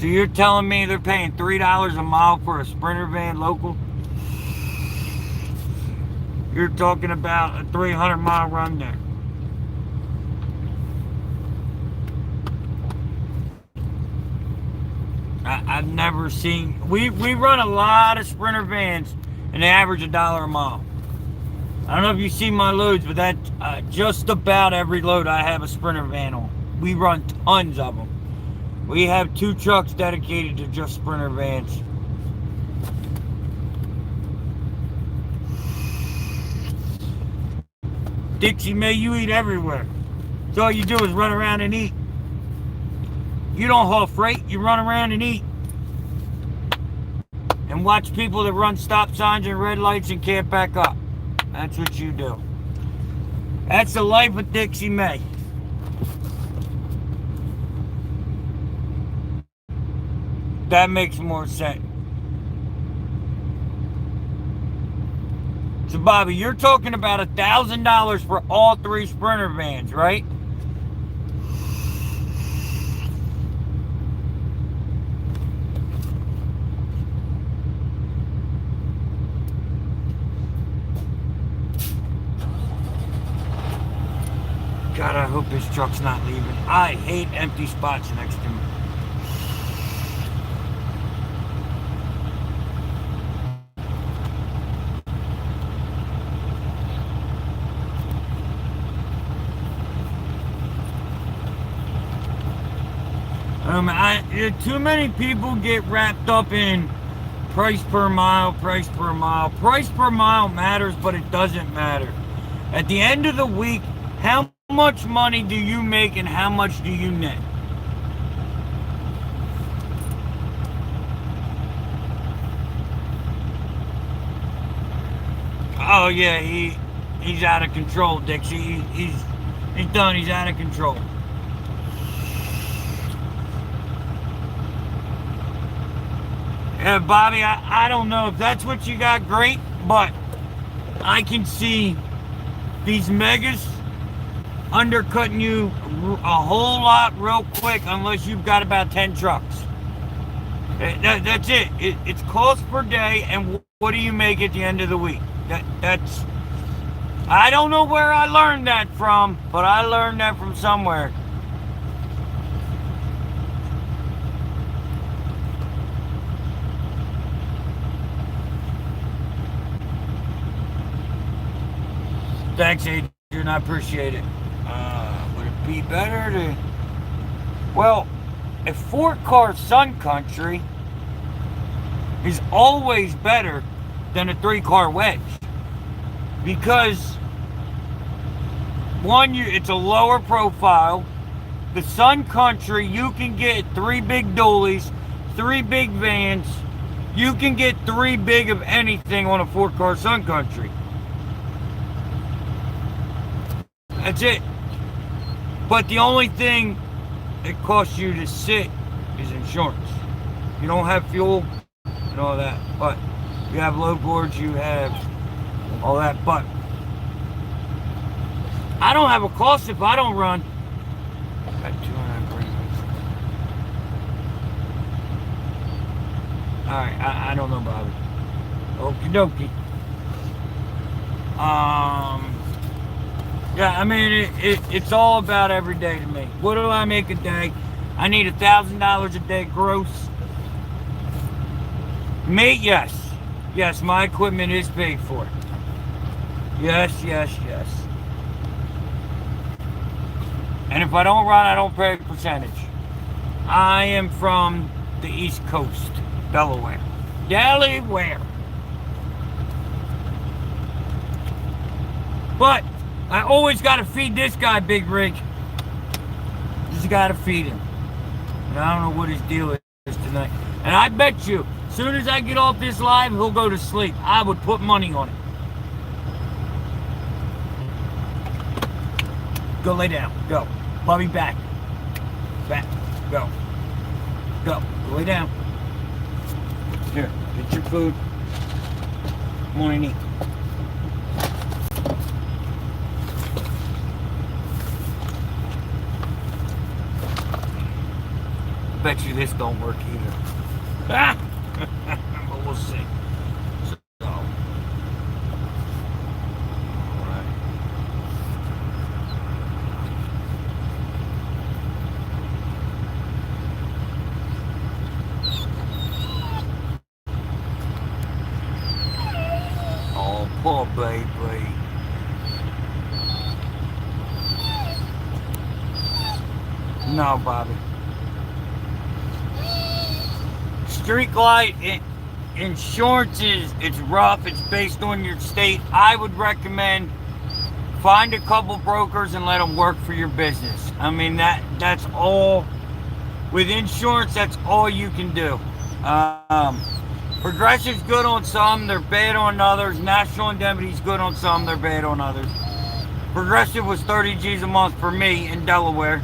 So you're telling me they're paying $3 a mile for a Sprinter van local? You're talking about a 300-mile run there. I've never seen... We run a lot of Sprinter vans, and they average $1 a mile. I don't know if you see my loads, but that's just about every load I have a Sprinter van on. We run tons of them. We have 2 trucks dedicated to just Sprinter vans. Dixie May, you eat everywhere. So all you do is run around and eat. You don't haul freight, you run around and eat. And watch people that run stop signs and red lights and can't back up. That's what you do. That's the life of Dixie May. That makes more sense. So Bobby, you're talking about $1,000 for all 3 Sprinter vans, right? God, I hope this truck's not leaving. I hate empty spots next to me. Too many people get wrapped up in price per mile, price per mile. Price per mile matters, but it doesn't matter. At the end of the week, how much money do you make and how much do you net? Oh yeah, he's out of control, Dixie. He's done. He's out of control. Yeah, Bobby, I don't know if that's what you got, great, but I can see these megas undercutting you a whole lot real quick unless you've got about 10 trucks. That's it. It's cost per day, and what do you make at the end of the week? That's... I don't know where I learned that from, but I learned that from somewhere. Thanks, Adrian. I appreciate it. Would it be better to... Well, a 4-car Sun Country is always better than a 3-car wedge. Because, one, it's a lower profile. The Sun Country, you can get 3 big dualies, 3 big vans. You can get 3 big of anything on a 4-car Sun Country. That's it. But the only thing it costs you to sit is insurance. You don't have fuel and all that, but you have load boards, you have all that, but I don't have a cost if I don't run. Got 200 premiums. Alright, I don't know, Bobby. Okie dokie. Yeah, I mean, it's all about every day to me. What do I make a day? I need $1,000 a day gross. Me, yes. Yes, my equipment is paid for. Yes, yes, yes. And if I don't run, I don't pay a percentage. I am from the East Coast, Delaware. Delaware. But I always got to feed this guy, Big Rig. Just got to feed him. And I don't know what his deal is tonight. And I bet you, as soon as I get off this live, he'll go to sleep. I would put money on it. Go lay down. Go. Bobby, back. Back. Go. Go. Go lay down. Here, get your food. Come on and eat. Bet bet you this don't work either. But we'll see. So, all right. Oh, poor baby. No, Bobby. Street light insurance it's rough. It's based on your state. I would recommend find a couple brokers and let them work for your business. I mean that's all. With insurance, that's all you can do. Progressive's good on some, they're bad on others. National Indemnity's good on some, they're bad on others. Progressive was 30 G's a month for me in Delaware.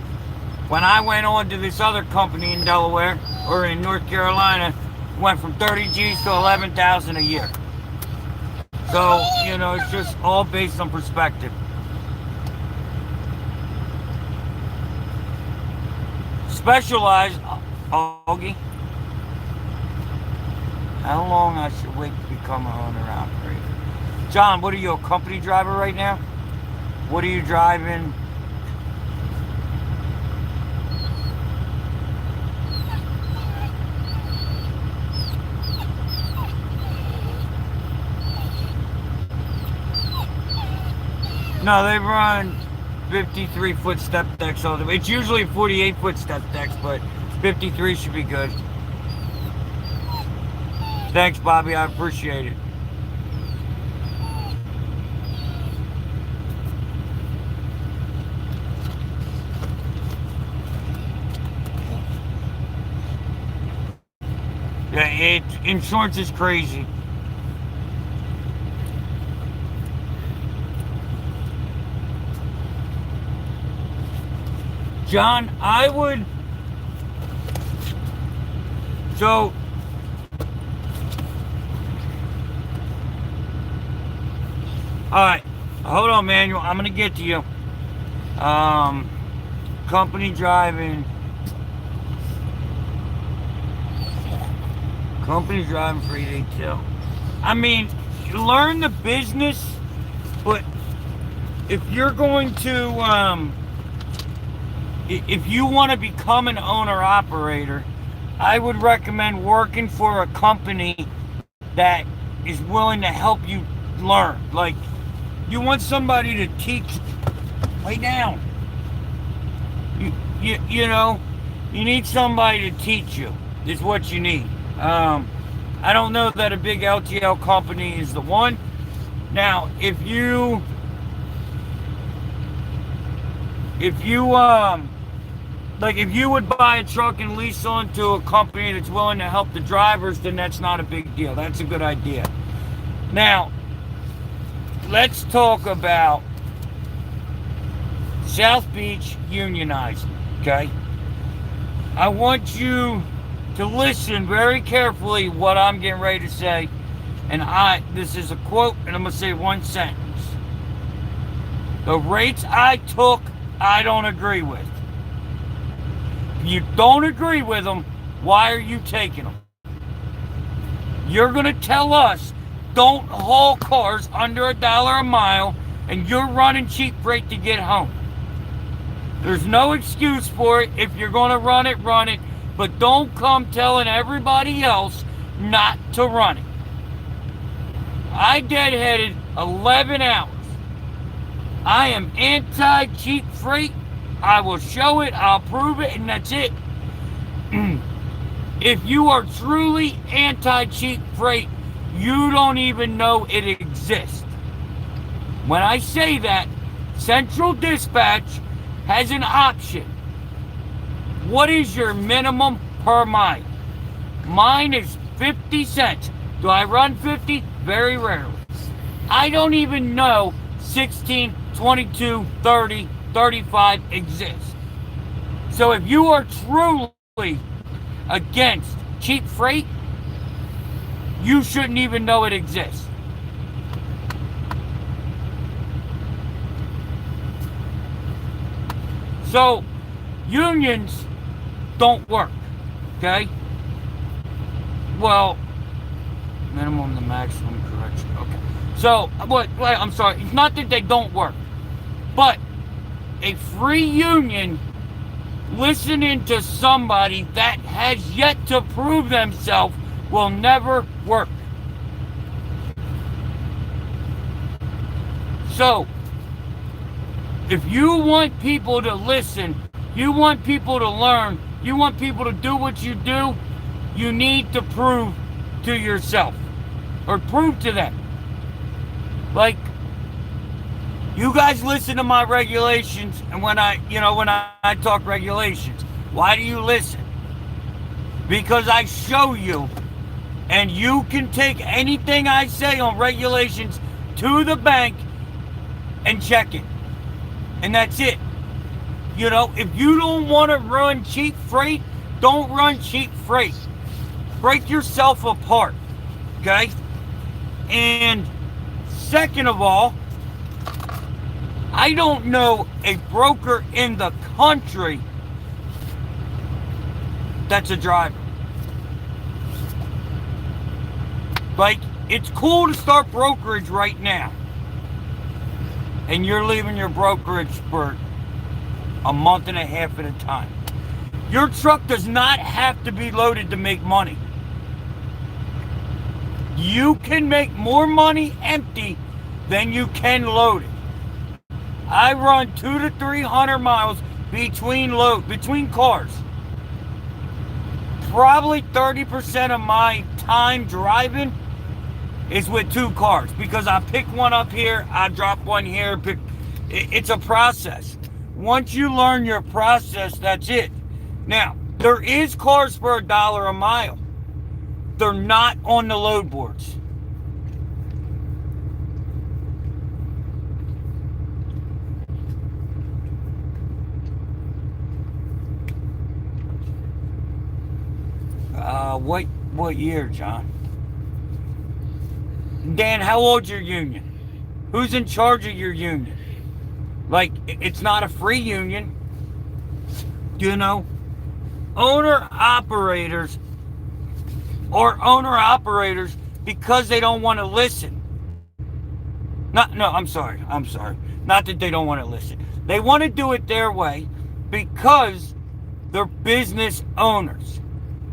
When I went on to this other company in Delaware, or in North Carolina, went from 30 G's to 11,000 a year. So, you know, it's just all based on perspective. Specialized, Augie. How long I should wait to become an owner operator? John, what are you, a company driver right now? What are you driving? No, they run 53-foot step decks all the way. It's usually 48-foot step decks, but 53 should be good. Thanks, Bobby. I appreciate it. Yeah, insurance is crazy. John, I would. So, all right, hold on, Manuel. I'm gonna get to you. Company driving. Company driving free detail. I mean, you learn the business, but if you're going to, if you want to become an owner-operator, I would recommend working for a company that is willing to help you learn. Like, you want somebody to teach. Lay down. You know, you need somebody to teach you. Is what you need. I don't know that a big LTL company is the one. Now, if you like if you would buy a truck and lease onto a company that's willing to help the drivers, then that's not a big deal. That's a good idea. Now, let's talk about South Beach unionizing, okay? I want you to listen very carefully what I'm getting ready to say. And this is a quote, and I'm going to say one sentence. The rates I took, I don't agree with. If you don't agree with them, why are you taking them? You're going to tell us, don't haul cars under $1 a mile, and you're running cheap freight to get home. There's no excuse for it. If you're going to run it, run it. But don't come telling everybody else not to run it. I deadheaded 11 hours. I am anti-cheap freight. I will show it, I'll prove it, and that's it. If you are truly anti-cheap freight, you don't even know it exists. When I say that, Central Dispatch has an option. What is your minimum per mile? Mine is 50 cents. Do I run 50? Very rarely. I don't even know 16, 22, 30, 35 exists. So if you are truly against cheap freight, you shouldn't even know it exists. So unions don't work. Okay? Well, minimum to maximum correction. Okay. So, I'm sorry. It's not that they don't work. But a free union listening to somebody that has yet to prove themselves will never work. So, if you want people to listen, you want people to learn, you want people to do what you do, you need to prove to yourself, or prove to them. Like, you guys listen to my regulations, and when I talk regulations, why do you listen? Because I show you, and you can take anything I say on regulations to the bank and check it. And that's it. If you don't want to run cheap freight, don't run cheap freight. Break yourself apart, okay? And second of all, I don't know a broker in the country that's a driver. Like, it's cool to start brokerage right now. And you're leaving your brokerage for a month and a half at a time. Your truck does not have to be loaded to make money. You can make more money empty than you can loaded. I run 200 to 300 miles between cars. Probably 30% of my time driving is with two cars, because I pick one up here, I drop one here. It's a process. Once you learn your process, that's it. Now, there is cars for $1 a mile. They're not on the load boards. What year, John? Dan, how old's your union? Who's in charge of your union? Like, it's not a free union. Owner-operators because they don't want to listen. I'm sorry. Not that they don't want to listen. They want to do it their way because they're business owners.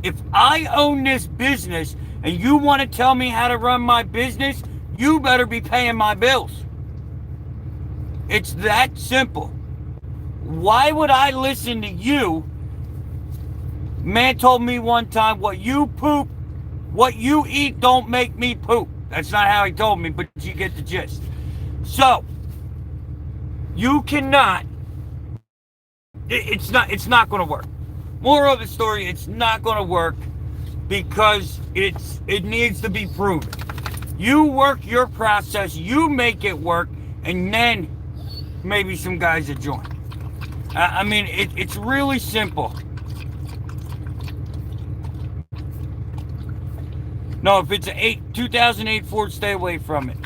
If I own this business and you want to tell me how to run my business, you better be paying my bills. It's that simple. Why would I listen to you? Man told me one time, what you eat don't make me poop. That's not how he told me, but you get the gist. So, you cannot, it's not going to work. Moral of the story, it's not going to work because it needs to be proven. You work your process, you make it work, and then maybe some guys will join. It's really simple. No, if it's a 2008 Ford, stay away from it.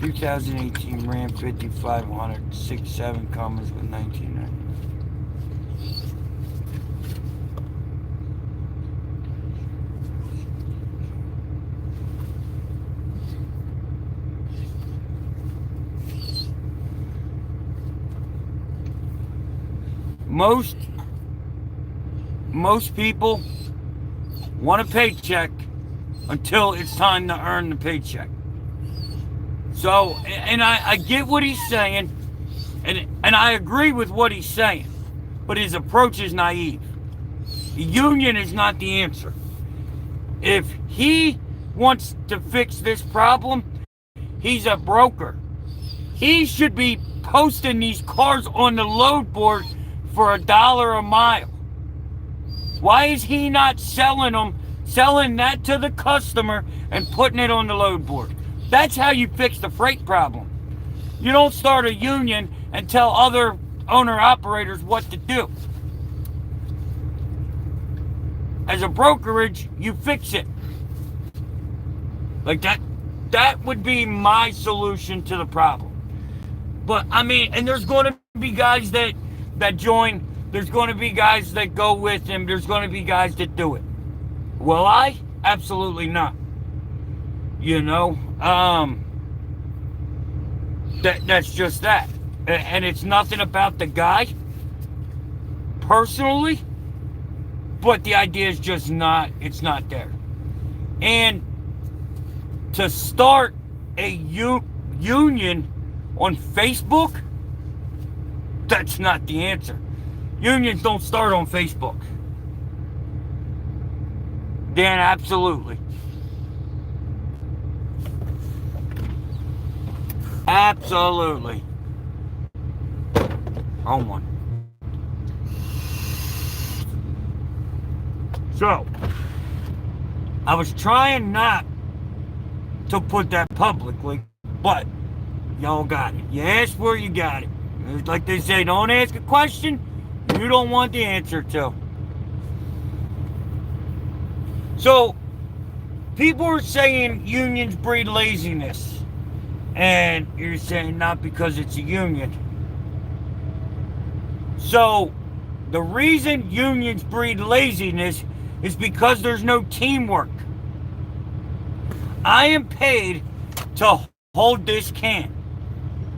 2018 Ram 5500, 6.7 Cummins with 1990. Most people want a paycheck until it's time to earn the paycheck. So, and I get what he's saying, and I agree with what he's saying, but his approach is naive. The union is not the answer. If he wants to fix this problem, he's a broker. He should be posting these cars on the load board for $1 a mile. Why is he not selling that to the customer and putting it on the load board? That's how you fix the freight problem. You don't start a union and tell other owner-operators what to do. As a brokerage, you fix it. Like that would be my solution to the problem. But and there's going to be guys that join There's going to be guys that go with him. There's going to be guys that do it. Will I? Absolutely not. You know, that's just that. And it's nothing about the guy personally, but the idea is just not, it's not there. And to start a union on Facebook, that's not the answer. Unions don't start on Facebook. Dan, absolutely. Absolutely. On one. So, I was trying not to put that publicly, but y'all got it. You asked where you got it. It's like they say, don't ask a question you don't want the answer to. So, people are saying unions breed laziness. And you're saying not because it's a union. So, the reason unions breed laziness is because there's no teamwork. I am paid to hold this can.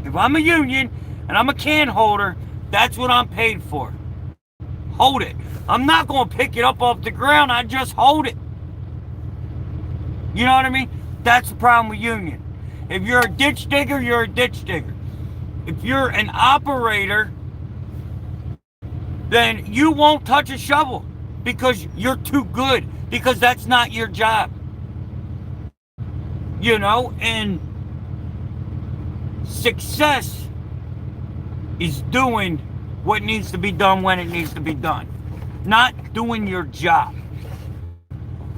If I'm a union and I'm a can holder, that's what I'm paid for. Hold it. I'm not going to pick it up off the ground. I just hold it. You know what I mean? That's the problem with union. If you're a ditch digger, you're a ditch digger. If you're an operator, then you won't touch a shovel because you're too good, because that's not your job. You know, and success is doing what needs to be done when it needs to be done, not doing your job.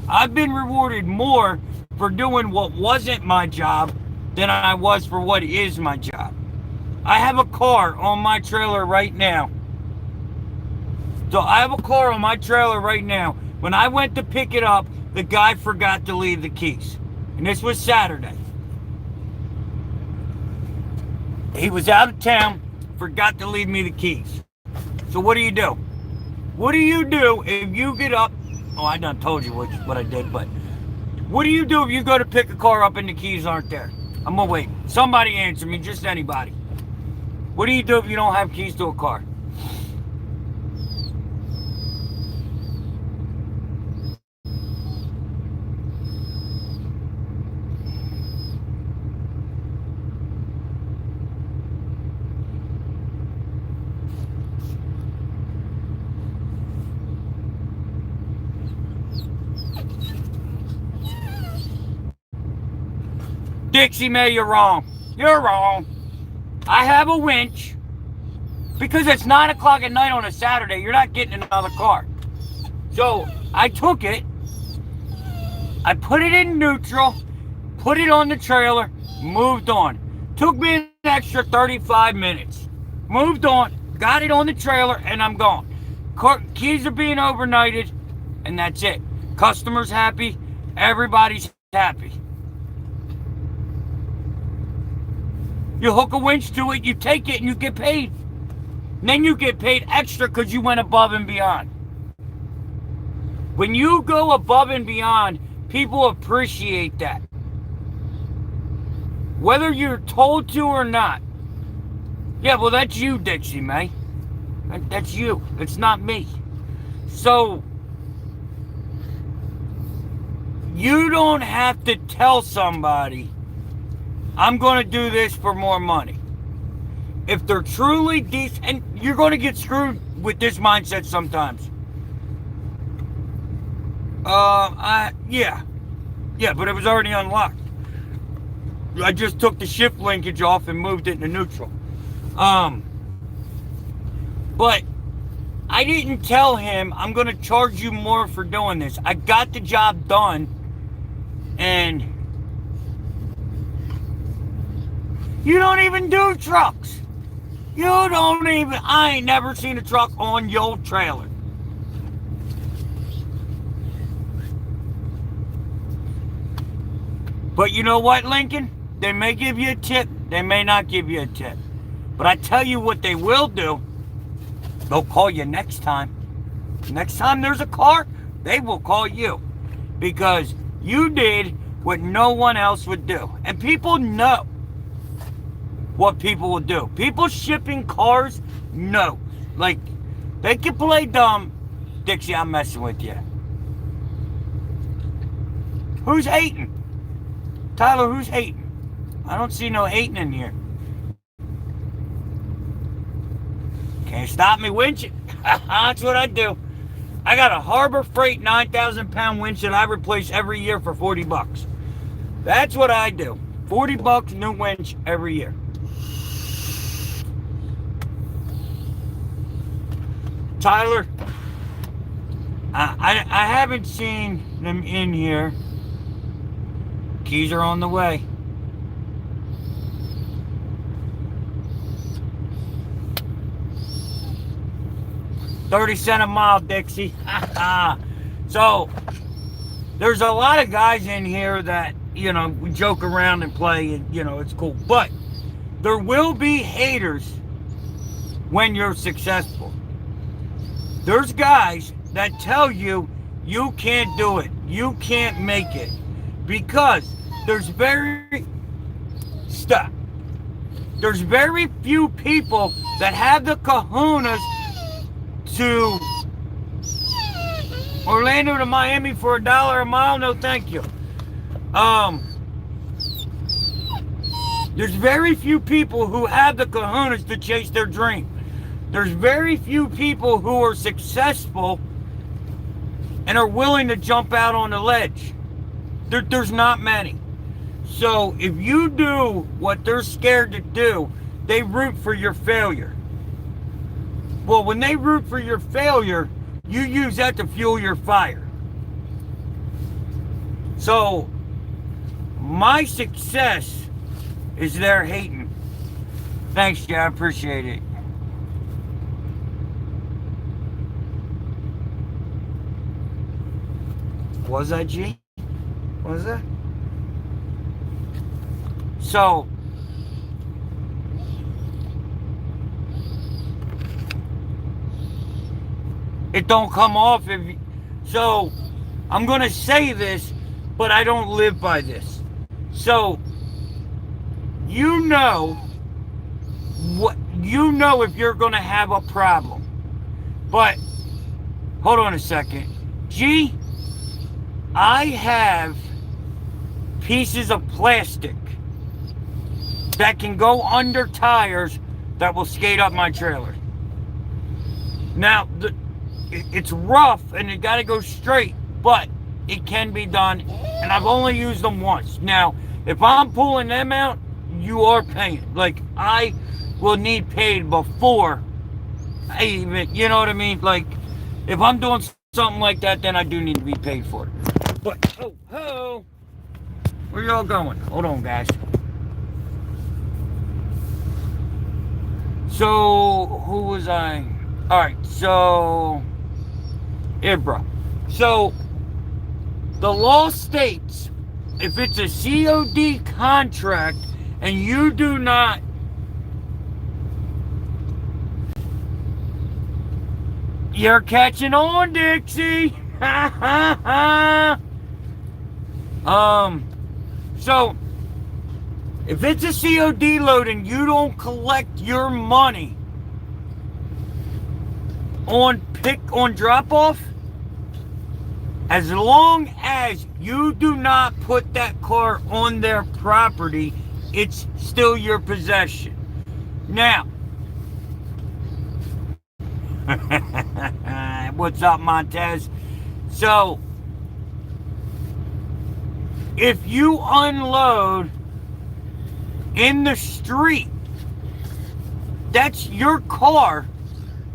I've been rewarded more for doing what wasn't my job than I was for what is my job. I have a car on my trailer right now. So I have a car on my trailer right now. When I went to pick it up, the guy forgot to leave the keys. And this was Saturday. He was out of town, forgot to leave me the keys. So what do you do? What do you do if you get up? Oh, I done told you what I did, but what do you do if you go to pick a car up and the keys aren't there? I'm gonna wait. Somebody answer me, just anybody. What do you do if you don't have keys to a car? Dixie May, you're wrong. You're wrong. I have a winch. Because it's 9 o'clock at night on a Saturday, you're not getting another car. So I took it. I put it in neutral. Put it on the trailer. Moved on. Took me an extra 35 minutes. Moved on. Got it on the trailer and I'm gone. Keys are being overnighted. And that's it. Customers happy. Everybody's happy. You hook a winch to it, you take it, and you get paid. And then you get paid extra because you went above and beyond. When you go above and beyond, people appreciate that. Whether you're told to or not. Yeah, well, that's you, Dixie May. That's you. It's not me. So, you don't have to tell somebody, I'm going to do this for more money. If they're truly decent, and you're going to get screwed with this mindset sometimes. Yeah, but it was already unlocked. I just took the shift linkage off and moved it into neutral. But I didn't tell him I'm going to charge you more for doing this. I got the job done, and you don't even do trucks. I ain't never seen a truck on your trailer. But you know what, Lincoln? They may give you a tip. They may not give you a tip. But I tell you what they will do. They'll call you next time. Next time there's a car, they will call you. Because you did what no one else would do. And people know what people will do. People shipping cars know. Like, they can play dumb. Dixie, I'm messing with you. Who's hating? Tyler, who's hating? I don't see no hating in here. Can't stop me winching. That's what I do. I got a Harbor Freight 9,000 pound winch that I replace every year for 40 bucks. That's what I do. 40 bucks new winch every year. Tyler, I haven't seen them in here. Keys are on the way. $0.30 a mile, Dixie. So, there's a lot of guys in here that, you know, we joke around and play and, you know, it's cool. But there will be haters when you're successful. There's guys that tell you you can't do it. You can't make it. Because there's very few people that have the kahunas to Orlando to Miami for $1 a mile. No, thank you. There's very few people who have the kahunas to chase their dream. There's very few people who are successful and are willing to jump out on the ledge. There's not many. So if you do what they're scared to do, they root for your failure. Well, when they root for your failure, you use that to fuel your fire. So my success is their hating. Thanks, Jay. I appreciate it. Was that G? Was that? So, it don't come off if you, so I'm gonna say this, but I don't live by this. So you know if you're gonna have a problem. But hold on a second. G, I have pieces of plastic that can go under tires that will skate up my trailer. Now, it's rough and it got to go straight, but it can be done, and I've only used them once. Now, if I'm pulling them out, you are paying. Like, I will need paid before I even, you know what I mean? Like, if I'm doing something like that, then I do need to be paid for it. But, oh, where y'all going? Hold on, guys. So, who was I? Alright, so, Ibra. So, the law states, if it's a COD contract and you do not you're catching on, Dixie. So if it's a COD load and you don't collect your money on drop off, as long as you do not put that car on their property, it's still your possession. Now, what's up, Montez? So, if you unload in the street, that's your car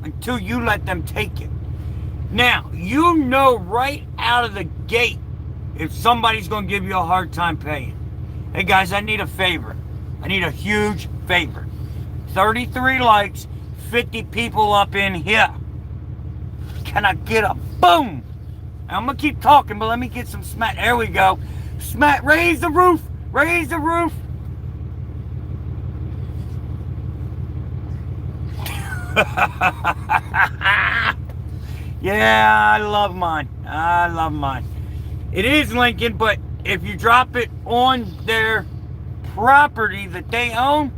until you let them take it. Now, you know right out of the gate if somebody's going to give you a hard time paying. Hey guys, I need a favor. I need a huge favor. 33 likes, 50 people up in here. Can I get a boom? I'm going to keep talking, but let me get some smack. There we go. Smack, raise the roof. Raise the roof. Yeah, I love mine. I love mine. It is Lincoln, but if you drop it on their property that they own,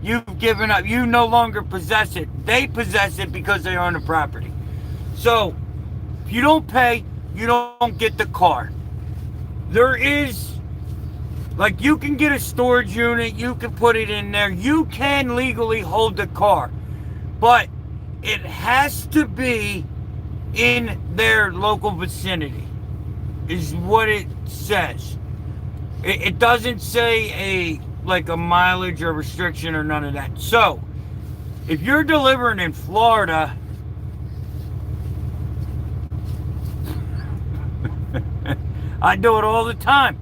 you've given up. You no longer possess it. They possess it because they own the property. So, if you don't pay, you don't get the car. There is, like, you can get a storage unit, you can put it in there, you can legally hold the car, but it has to be in their local vicinity, is what it says. It doesn't say like a mileage or restriction or none of that. So, if you're delivering in Florida, I do it all the time.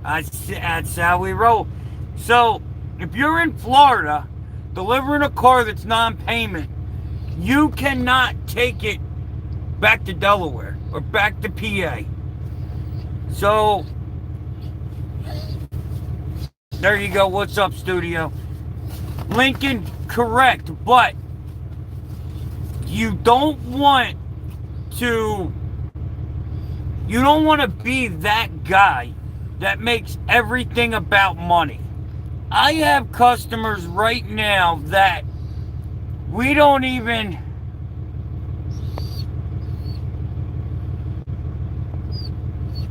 That's how we roll. So, if you're in Florida, delivering a car that's non-payment, you cannot take it back to Delaware or back to PA. So, there you go. What's up, studio? Lincoln, correct, but you don't want to be that guy that makes everything about money. I have customers right now that we don't even...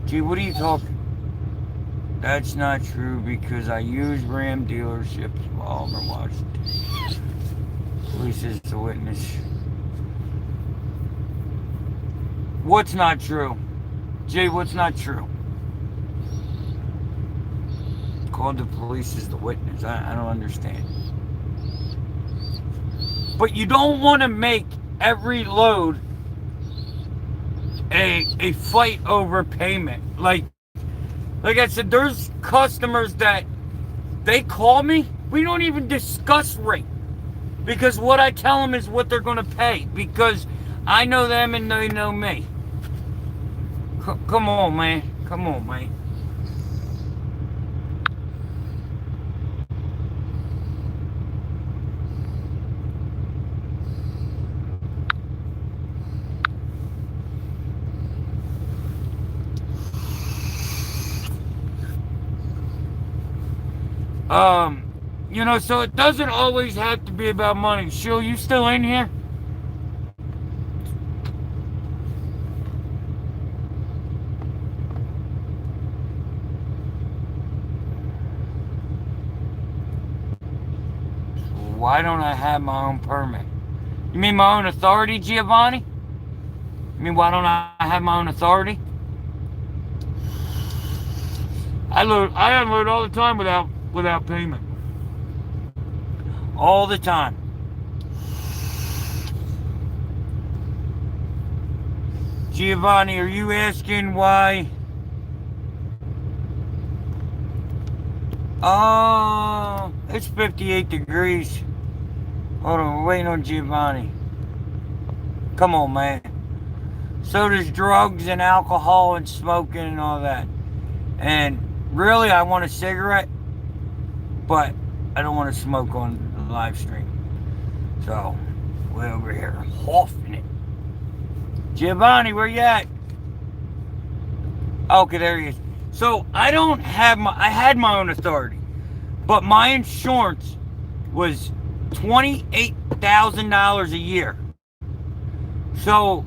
Gee, what are you talking? That's not true because I use Ram dealerships while I'm in Washington. Police is the witness. What's not true? Jay, what's not true? Called the police as the witness. I don't understand. But you don't want to make every load a fight over payment. Like I said, there's customers that they call me. We don't even discuss rate because what I tell them is what they're going to pay because I know them and they know me. Come on, man. Come on, man. You know, so it doesn't always have to be about money. Shul, you still in here? Why don't I have my own permit? You mean my own authority, Giovanni? You mean why don't I have my own authority? I unload all the time without payment. All the time. Giovanni, are you asking why? It's 58 degrees. Hold on, we're waiting on Giovanni. Come on, man. So there's drugs and alcohol and smoking and all that. And really, I want a cigarette, but I don't want to smoke on the live stream. So, we're over here huffing it. Giovanni, where you at? Okay, there he is. So, I had my own authority, but my insurance was $28,000 a year. So,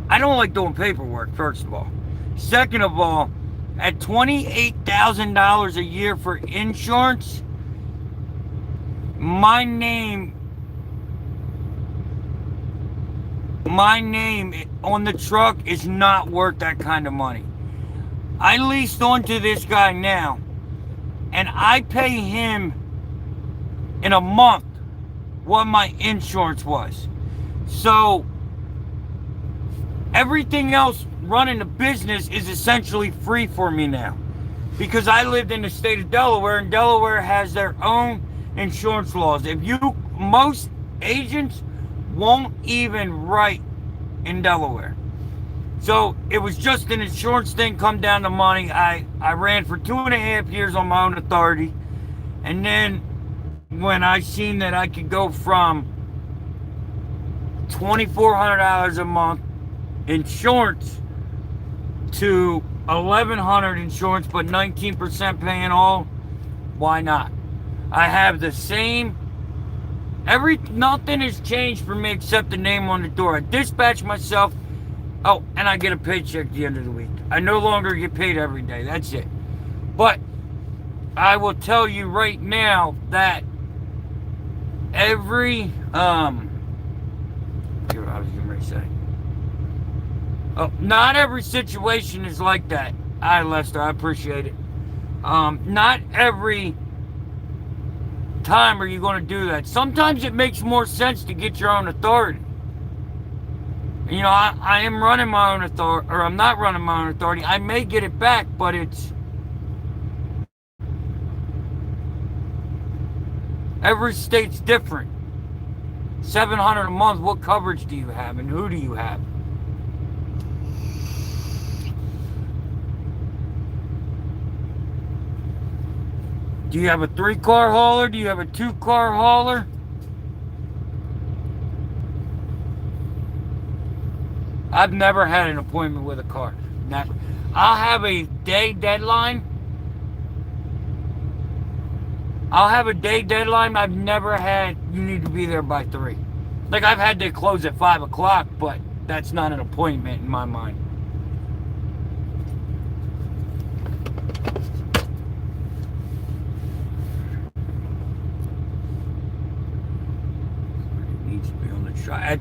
I don't like doing paperwork, first of all. Second of all, at $28,000 a year for insurance, my name on the truck is not worth that kind of money. I leased onto this guy now, and I pay him in a month what my insurance was. So, everything else running the business is essentially free for me now. Because I lived in the state of Delaware, and Delaware has their own insurance laws. Most agents won't even write in Delaware. So it was just an insurance thing, come down to money. I ran for 2.5 years on my own authority. And then when I seen that I could go from $2,400 a month insurance to $1,100 insurance, but 19% paying all. Why not? I have the same. Nothing has changed for me except the name on the door. I dispatch myself. Oh, and I get a paycheck at the end of the week. I no longer get paid every day. That's it. But I will tell you right now that every here, I was getting ready to say. Oh, not every situation is like that. Hi, Lester. I appreciate it. Not every time are you going to do that. Sometimes it makes more sense to get your own authority. You know, I am running my own authority, or I'm not running my own authority. I may get it back, but it's every state's different. $700 a month. What coverage do you have, and who do you have? Do you have a 3-car hauler? Do you have a 2-car hauler? I've never had an appointment with a car. Never. I'll have a day deadline. I've never had, you need to be there by 3. Like, I've had to close at 5 o'clock, but that's not an appointment in my mind.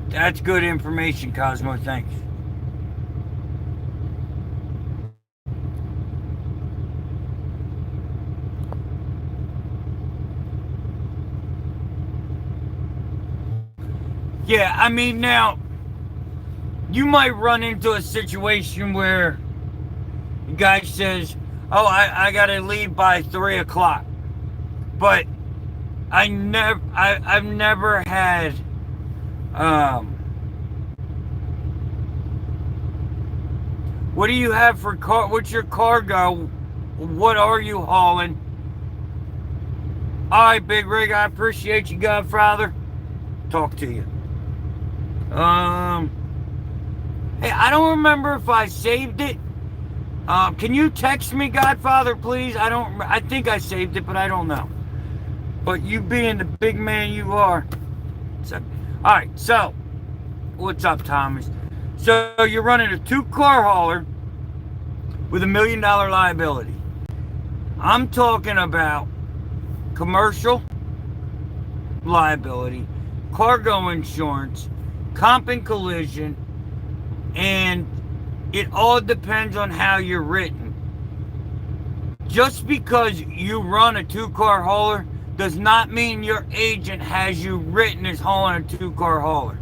That's good information, Cosmo. Thanks. Yeah, I mean, now, you might run into a situation where the guy says, oh, I got to leave by 3 o'clock. But I've never had... what do you have for car? What's your cargo? What are you hauling? All right, Big Rig, I appreciate you, Godfather. Talk to you. Hey, I don't remember if I saved it. Can you text me, Godfather, please? I think I saved it, but I don't know. But you being the big man you are. All right, so what's up, Thomas? So you're running a 2-car hauler with $1 million liability. I'm talking about commercial liability, cargo insurance, comp and collision, and it all depends on how you're written. Just because you run a 2-car hauler does not mean your agent has you written as hauling a 2-car hauler.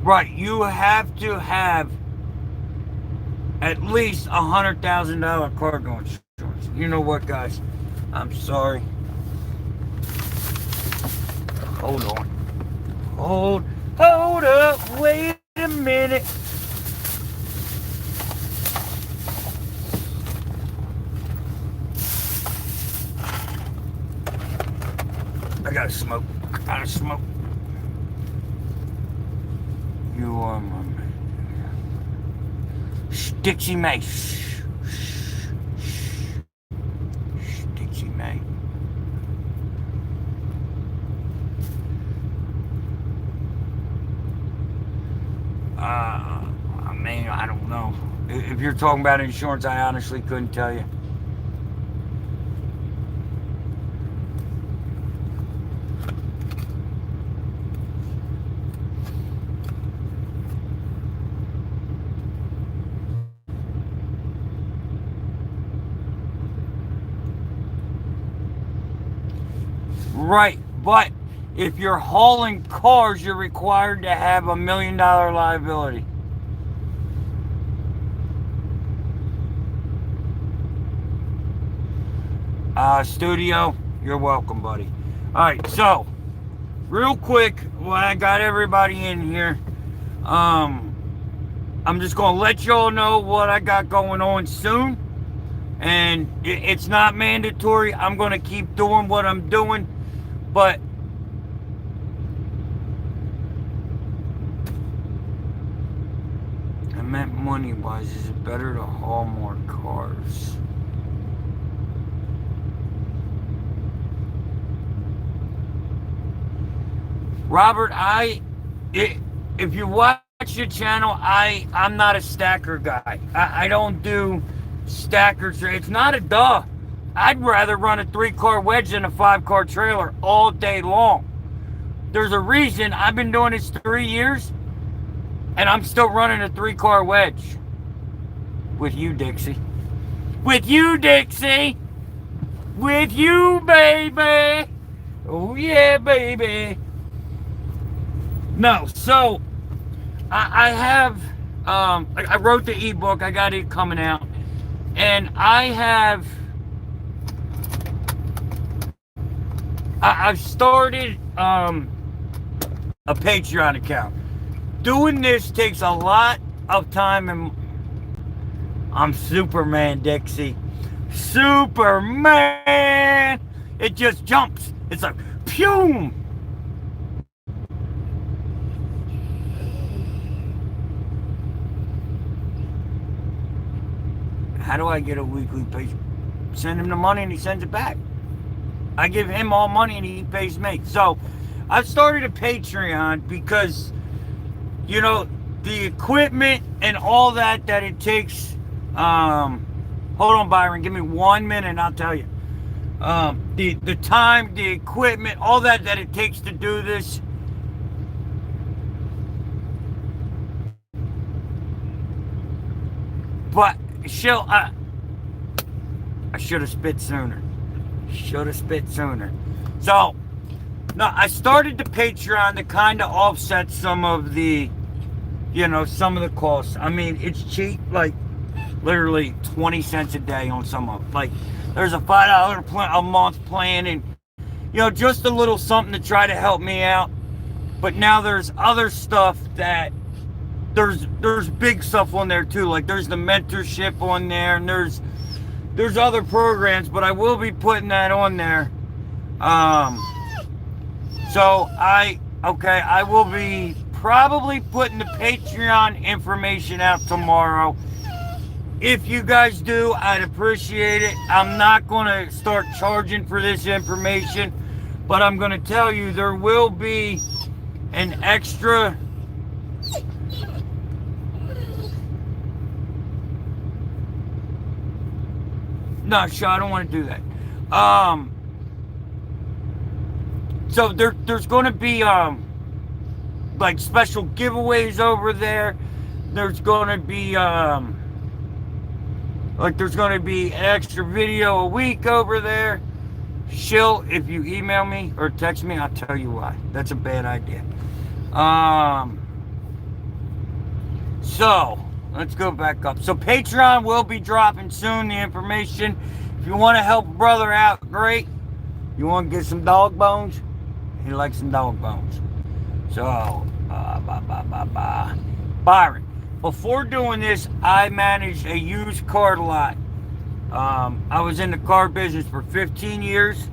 Right, you have to have at least $100,000 cargo insurance. You know what, guys? I'm sorry. Hold on. Hold up. Wait a minute. I gotta smoke. You are my man. Dixie May. Dixie May. I mean, I don't know. If you're talking about insurance, I honestly couldn't tell you. Right, but if you're hauling cars, you're required to have $1 million liability. Studio, you're welcome, buddy. All right, so real quick, while I got everybody in here, I'm just going to let y'all know what I got going on soon. And it's not mandatory. I'm going to keep doing what I'm doing. But I meant money-wise. Is it better to haul more cars? Robert, if you watch the channel, I'm not a stacker guy. I don't do stackers. It's not a duh. I'd rather run a 3-car wedge than a 5-car trailer all day long. There's a reason I've been doing this 3 years and I'm still running a 3-car wedge. With you, Dixie. With you, Dixie. With you, baby. Oh yeah, baby. No, so I have, I wrote the ebook. I got it coming out. And I've started a Patreon account. Doing this takes a lot of time, and I'm Superman, Dixie. Superman! It just jumps. It's like, pew! How do I get a weekly pay? Send him the money and he sends it back. I give him all money and he pays me. So I've started a Patreon because, you know, the equipment and all that it takes. Hold on, Byron. Give me 1 minute and I'll tell you. The time, the equipment, all that it takes to do this. But I should have spit sooner. So, no, I started the Patreon to kind of offset some of the, some of the costs. I mean, it's cheap, like literally 20 cents a day on some of it. Like, there's a $5 a month plan, and just a little something to try to help me out. But now there's other stuff that there's big stuff on there too. Like there's the mentorship on there, and there's other programs, but I will be putting that on there. So I will be probably putting the Patreon information out tomorrow. If you guys do, I'd appreciate it. I'm not going to start charging for this information, but I'm going to tell you there will be an extra No, sure, I don't want to do that. So there's going to be like special giveaways over there. There's going to be there's going to be an extra video a week over there. Shill, if you email me or text me, I'll tell you why. That's a bad idea. So let's go back up. So Patreon will be dropping soon, the information. If you want to help a brother out, great. You want to get some dog bones? He likes some dog bones. So, Byron, before doing this, I managed a used car lot. I was in the car business for 15 years.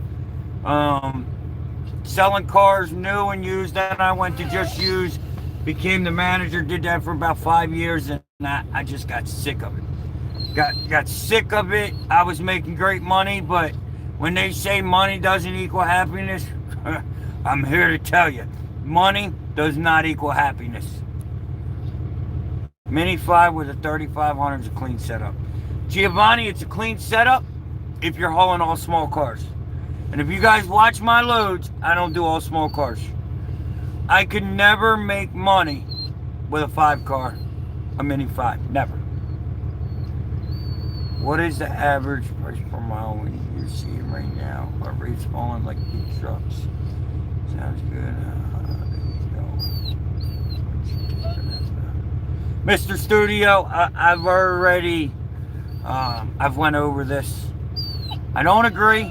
Selling cars new and used. Then I went to just used. Became the manager, did that for about 5 years, and I just got sick of it. Got sick of it. I was making great money, but when they say money doesn't equal happiness, I'm here to tell you, money does not equal happiness. Mini 5 with a 3500 is a clean setup. Giovanni, it's a clean setup if you're hauling all small cars. And if you guys watch my loads, I don't do all small cars. I could never make money with a 5-car, a Mini 5. Never. What is the average price per mile when you see it right now? Are rates falling like big trucks? Sounds good. There we go. Mr. Studio, I've already, I've went over this. I don't agree.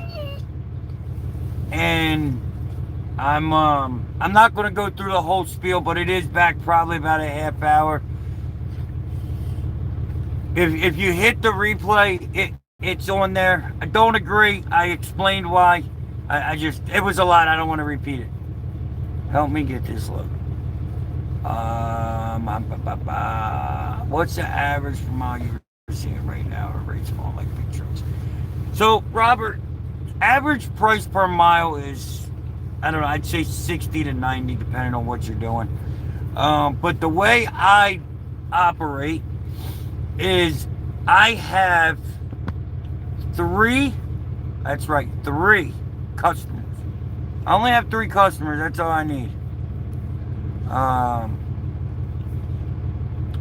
And I'm not going to go through the whole spiel, but it is back probably about a half hour. If you hit the replay, it's on there. I don't agree. I explained why. I just, it was a lot. I don't want to repeat it. Help me get this loaded. What's the average per mile you're seeing right now? Or rates on like big trucks? So, Robert, average price per mile is, I don't know, I'd say 60 to 90 depending on what you're doing. But the way I operate is I have three customers. I only have 3 customers. That's all I need.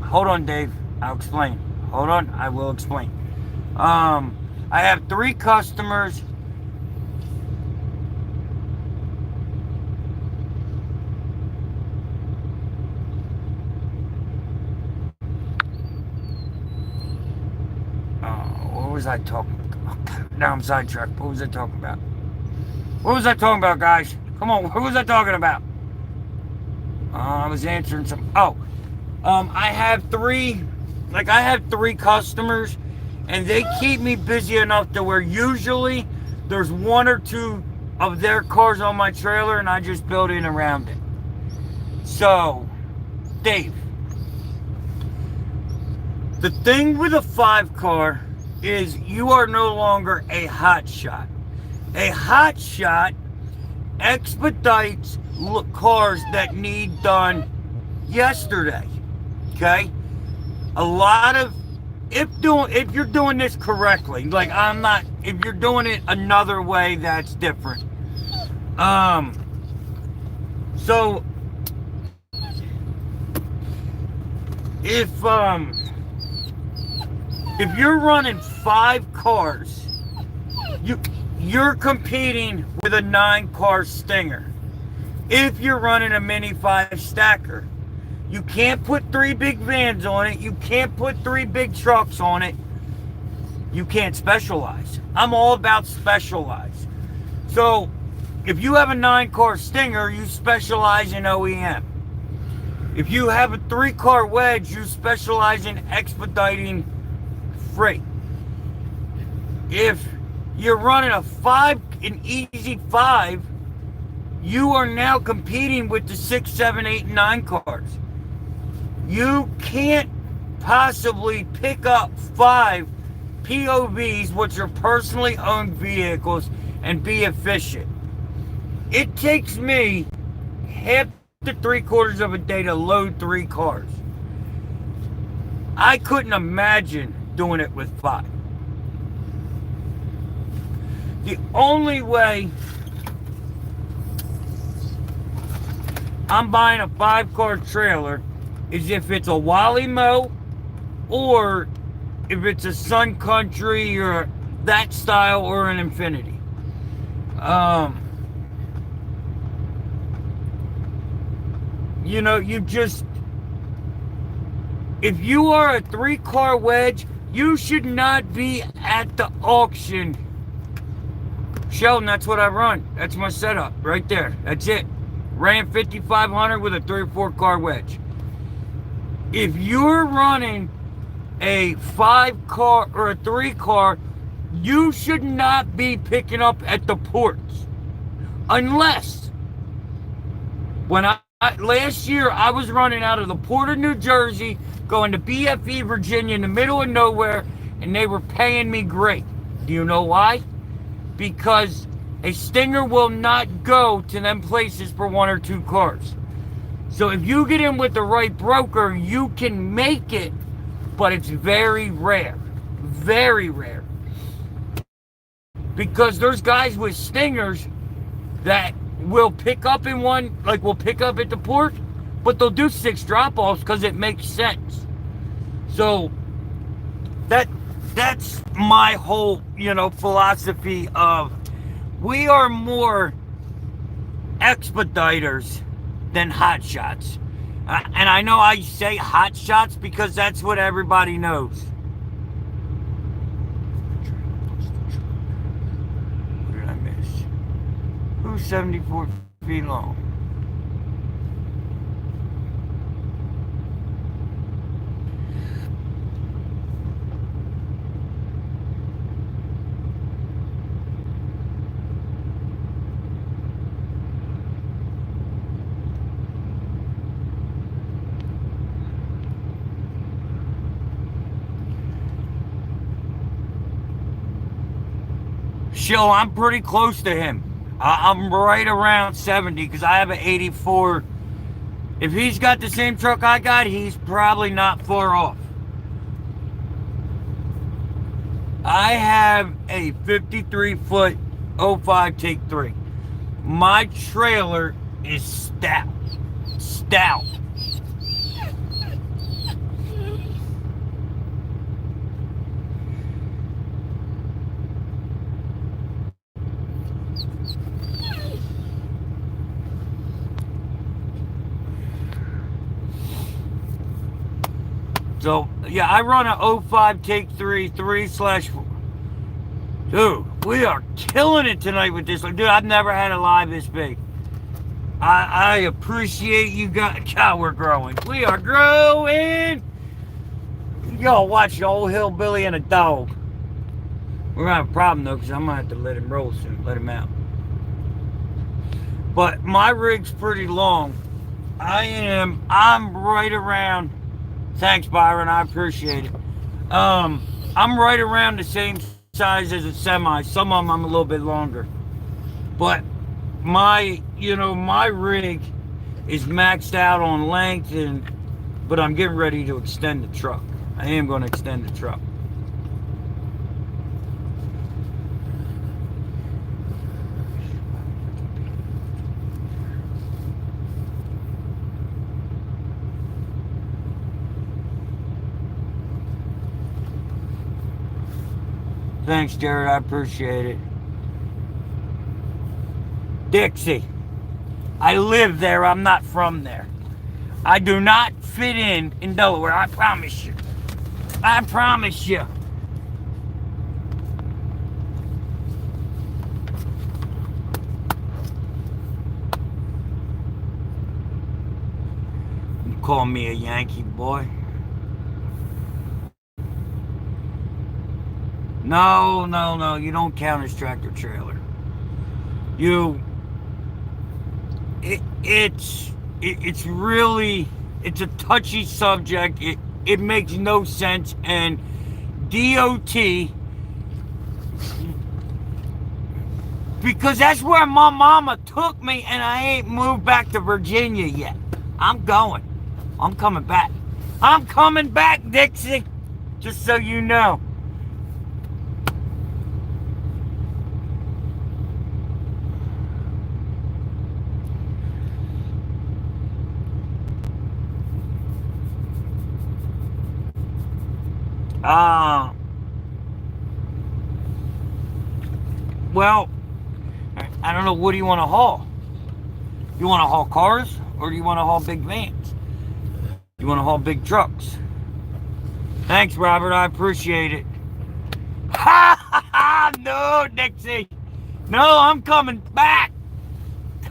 Hold on, Dave. I'll explain. Hold on. I will explain. I have 3 customers. What was I talking about? Now I'm sidetracked. What was I talking about? What was I talking about, guys? Come on. What was I talking about? I was answering some. I have 3 customers, and they keep me busy enough to where usually there's 1 or 2 of their cars on my trailer, and I just build in around it. So, Dave, the thing with a 5 car is you are no longer a hotshot. A hotshot expedites cars that need done yesterday. Okay? A lot of, if you're doing this correctly, like if you're doing it another way, that's different. So if you're running 5 cars, you're competing with a 9-car Stinger. If you're running a mini 5 stacker, you can't put 3 big vans on it. You can't put 3 big trucks on it. You can't specialize. I'm all about specialize. So if you have a 9-car Stinger, you specialize in OEM. If you have a 3-car wedge, you specialize in expediting freight. If you're running an easy 5, you are now competing with the 6, 7, 8, and 9 cars. You can't possibly pick up 5 POVs, which are personally owned vehicles, and be efficient. It takes me half to 3/4 of a day to load 3 cars. I couldn't imagine doing it with 5. The only way I'm buying a 5-car trailer is if it's a Wally Mo, or if it's a Sun Country or that style, or an Infinity. If you are a 3-car wedge, you should not be at the auction. Sheldon, that's what I run. That's my setup right there. That's it. Ram 5500 with a 3 or 4-car wedge. If you're running a 5-car or a 3-car, you should not be picking up at the ports. Unless, last year I was running out of the port of New Jersey, going to BFE, Virginia, in the middle of nowhere, and they were paying me great. Do you know why? Because a Stinger will not go to them places for 1 or 2 cars. So if you get in with the right broker, you can make it, but it's very rare. Very rare. Because there's guys with Stingers that will pick up in one, like will pick up at the port, but they'll do 6 drop-offs because it makes sense. So that's my whole, philosophy of, we are more expediters than hotshots. And I know I say hotshots because that's what everybody knows. What did I miss? Who's 74 feet long? Shill, I'm pretty close to him. I'm right around 70 because I have an 84. If he's got the same truck I got, he's probably not far off. I have a 53-foot 05 take 3. My trailer is stout. Stout. So, yeah, I run a 05 take 3/4. Dude, we are killing it tonight with this. Dude, I've never had a live this big. I appreciate you guys. God, we're growing. We are growing. Y'all watch the old hillbilly and a dog. We're gonna have a problem though, because I'm gonna have to let him roll soon. Let him out. But my rig's pretty long. I'm right around. Thanks, Byron. I appreciate it. I'm right around the same size as a semi. Some of them I'm a little bit longer. But my rig is maxed out on length, but I'm getting ready to extend the truck. I am going to extend the truck. Thanks, Jared. I appreciate it. Dixie. I live there. I'm not from there. I do not fit in Delaware. I promise you. I promise you. You call me a Yankee boy? No. You don't count as tractor trailer. It's really a touchy subject. It makes no sense, and DOT, because that's where my mama took me, and I ain't moved back to Virginia yet. I'm going. I'm coming back. I'm coming back, Dixie. Just so you know. Well, I don't know. What do you want to haul? You want to haul cars, or do you want to haul big vans? You want to haul big trucks? Thanks, Robert. I appreciate it. Ha ha ha! No, Dixie. No, I'm coming back.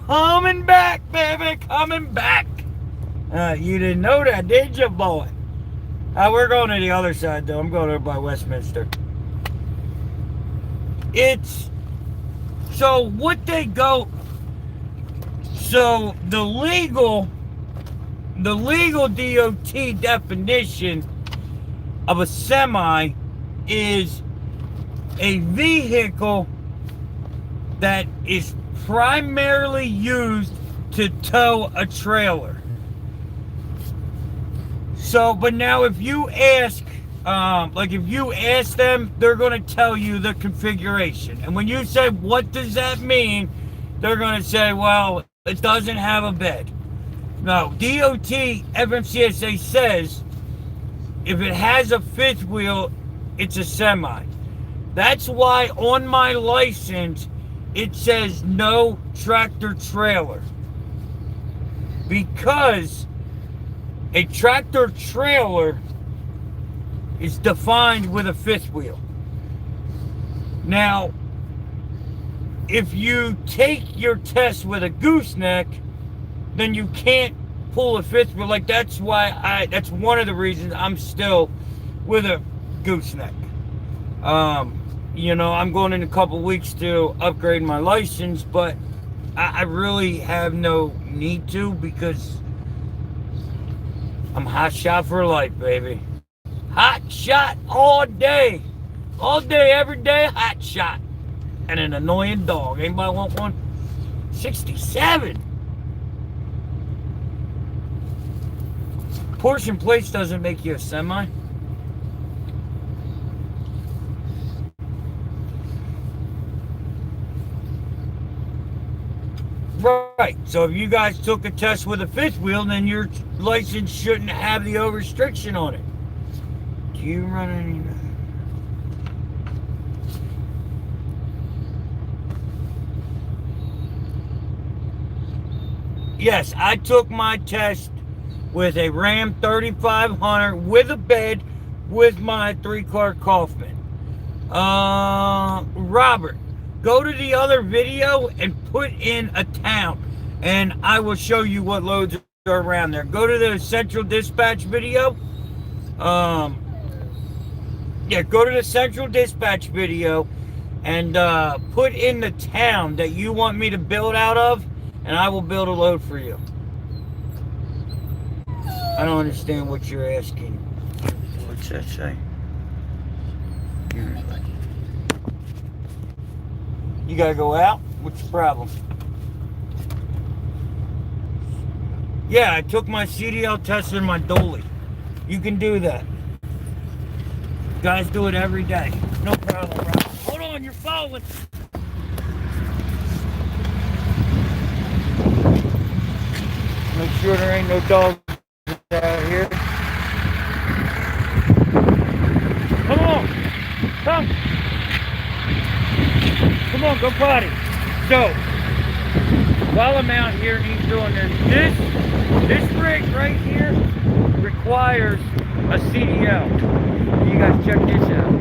Coming back, baby. Coming back. You didn't know that, did you, boy? We're going to the other side, though. I'm going over by Westminster. So the legal DOT definition of a semi is a vehicle that is primarily used to tow a trailer. So, but now if you ask, if you ask them, they're going to tell you the configuration. And when you say, what does that mean? They're going to say, well, it doesn't have a bed. No, DOT, FMCSA says, if it has a fifth wheel, it's a semi. That's why on my license, it says no tractor trailer. Because a tractor trailer is defined with a fifth wheel. Now, if you take your test with a gooseneck, then you can't pull a fifth wheel. Like, that's that's one of the reasons I'm still with a gooseneck. I'm going in a couple weeks to upgrade my license, but I really have no need to, because I'm hot shot for life, baby. Hot shot all day. All day, every day, hot shot. and an annoying dog. Anybody want one? 67. Portion plates doesn't make you a semi. Right. So if you guys took a test with a fifth wheel, then your license shouldn't have the O restriction on it. Do you run any? Yes, I took my test with a Ram 3500 with a bed with my 3-car Kaufman. Robert, go to the other video and put in a town, and I will show you what loads are around there. Go to the Central Dispatch video. Yeah, go to the Central Dispatch video and put in the town that you want me to build out of, and I will build a load for you. I don't understand what you're asking. What's that say? You gotta go out? What's the problem? Yeah, I took my CDL test in my dolly. You can do that. Guys do it every day. No problem, Rob. Hold on, you're falling. Make sure there ain't no dogs out here. Come on. Come. Come on, go potty. So, while I'm out here and he's doing this rig right here requires a CDL. You guys check this out.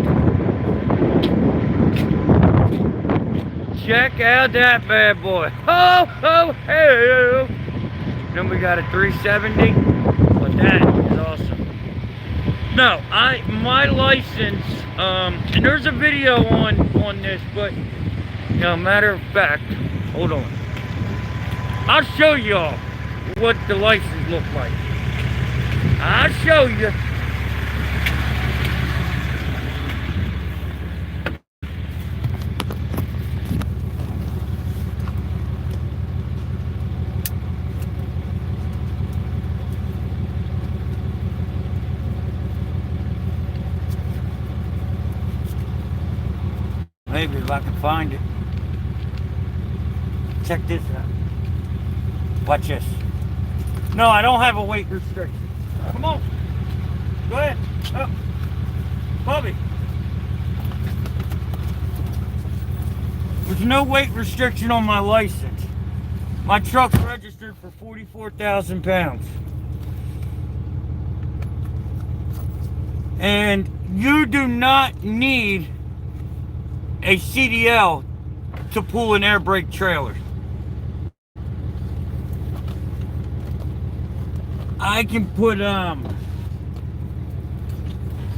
Check out that bad boy. Ho, ho, ho. Then we got a 370, but that is awesome. No, my license, and there's a video on this, but, you know, matter of fact, hold on. I'll show y'all what the license looks like. I'll show you. Maybe if I can find it. Check this out. Watch this. No, I don't have a weight restriction. Come on. Go ahead. Up. Bobby. There's no weight restriction on my license. My truck's registered for 44,000 pounds. And you do not need a CDL to pull an air brake trailer. I can put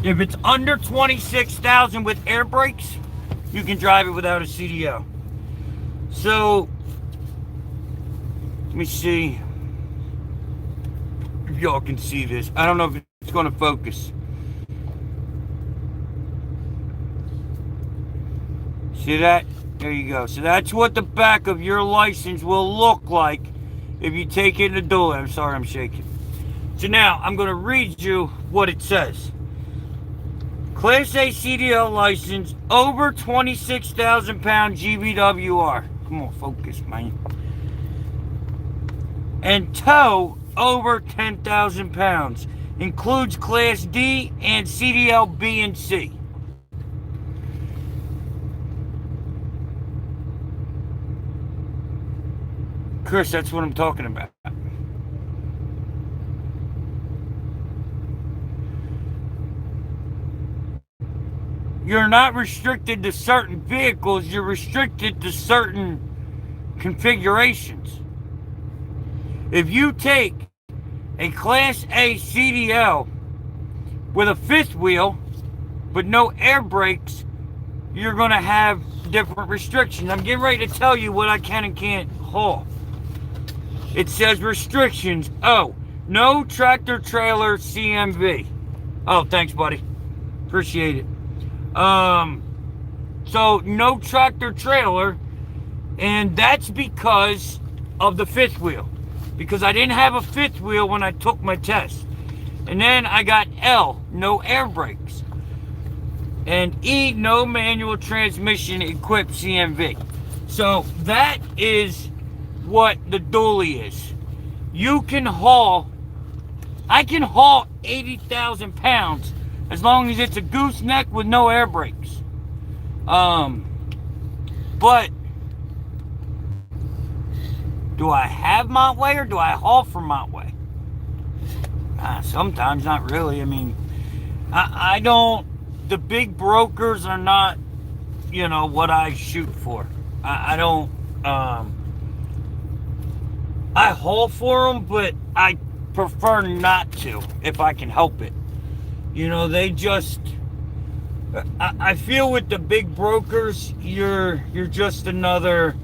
if it's under 26,000 with air brakes, you can drive it without a CDL. So let me see if y'all can see this. I don't know if it's going to focus. See that? There you go. So that's what the back of your license will look like if you take it in the dual. I'm sorry, I'm shaking. So now I'm going to read you what it says. Class A CDL license over 26,000 pound GVWR. Come on, focus, man. And tow over 10,000 pounds. Includes Class D and CDL B and C. Chris, that's what I'm talking about. You're not restricted to certain vehicles, you're restricted to certain configurations. If you take a Class A CDL with a fifth wheel, but no air brakes, you're going to have different restrictions. I'm getting ready to tell you what I can and can't haul. It says restrictions. Oh, no tractor trailer CMV. Oh, thanks, buddy. Appreciate it. So no tractor trailer, and that's because of the fifth wheel. Because I didn't have a fifth wheel when I took my test. And then I got L, no air brakes. And E, no manual transmission equipped CMV. So that is what the dually is. You can haul, I can haul 80,000 pounds as long as it's a gooseneck with no air brakes. But do I have Montway or do I haul from Montway? Sometimes not really. I mean, I don't, the big brokers are not, you know, what I shoot for. I don't, I haul for them, but I prefer not to if I can help it. You know, they just, I feel with the big brokers, you're just another,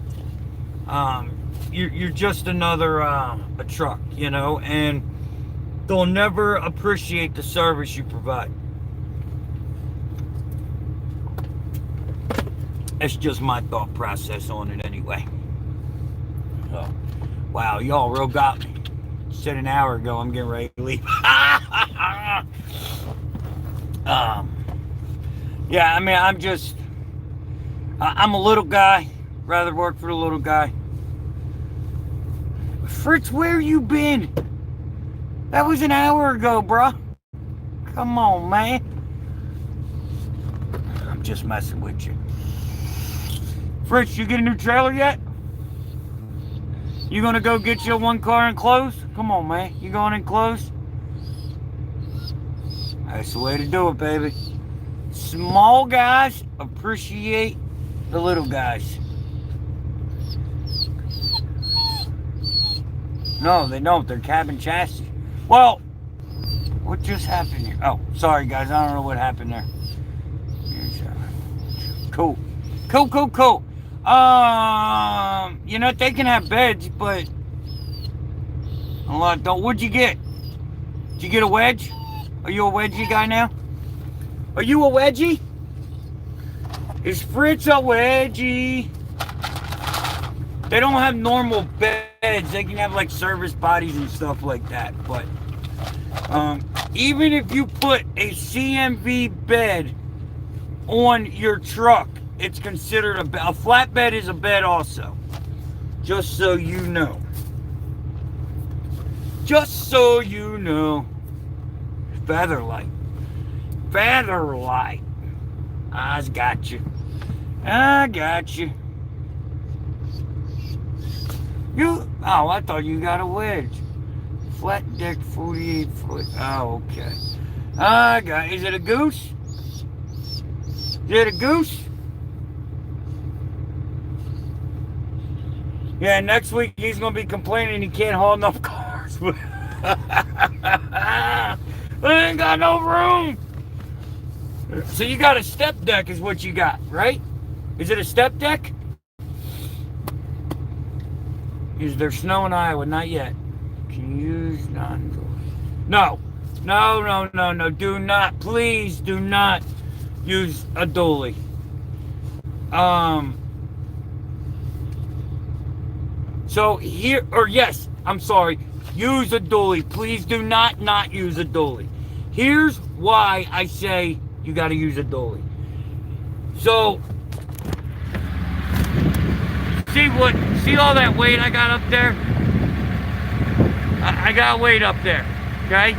you're just another a truck, you know, and they'll never appreciate the service you provide. That's just my thought process on it anyway. So, wow, y'all real got me. Said an hour ago I'm getting ready to leave. Yeah, I mean, I'm a little guy. Rather work for the little guy. Fritz, where you been? That was an hour ago, bruh. Come on, man. I'm just messing with you. Fritz, you get a new trailer yet? You gonna go get your one car enclosed? Come on, man. You going enclosed? That's the way to do it, baby. Small guys appreciate the little guys. No, they don't. They're CAB and chassis. Well, what just happened here? Oh, sorry, guys. I don't know what happened there. Cool. Cool. You know, they can have beds, but a lot don't. What'd you get? Did you get a wedge? Are you a wedgie guy now? Are you a wedgie? Is Fritz a wedgie? They don't have normal beds. They can have like service bodies and stuff like that. But even if you put a CMV bed on your truck, it's considered a bed. A flatbed is a bed also. Just so you know. Just so you know. Featherlight. I got you. Oh, I thought you got a wedge. Flat deck 48 foot. Oh, okay. Is it a goose? Is it a goose? Yeah, next week he's going to be complaining he can't haul enough cars. We ain't got no room. So you got a step deck is what you got, right? Is it a step deck? Is there snow in Iowa? Not yet. Can you use No. Do not. Please do not use a dually. So here, or yes, I'm sorry. Use a dually. Please do not use a dually. Here's why I say you got to use a dually. So, see all that weight I got up there? I got weight up there, okay?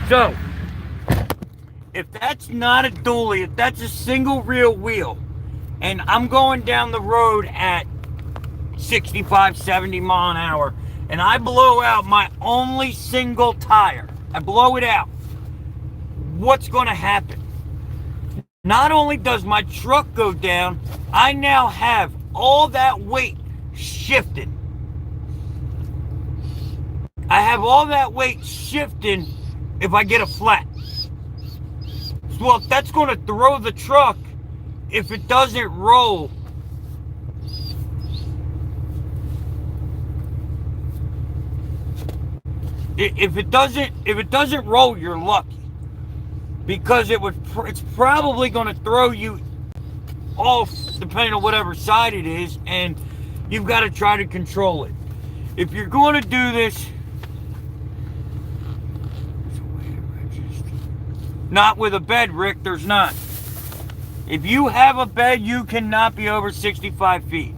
So, if that's not a dually, if that's a single rear wheel, and I'm going down the road at 65, 70 mile an hour, and I blow out my only single tire, I blow it out, what's going to happen? Not only does my truck go down, I now have all that weight shifted. I have all that weight shifting if I get a flat. Well, that's going to throw the truck if it doesn't roll. If it doesn't roll, you're lucky, because it's probably going to throw you off depending on whatever side it is, and you've got to try to control it. If you're going to do this, not with a bed, Rick, there's not. If you have a bed, you cannot be over 65 feet.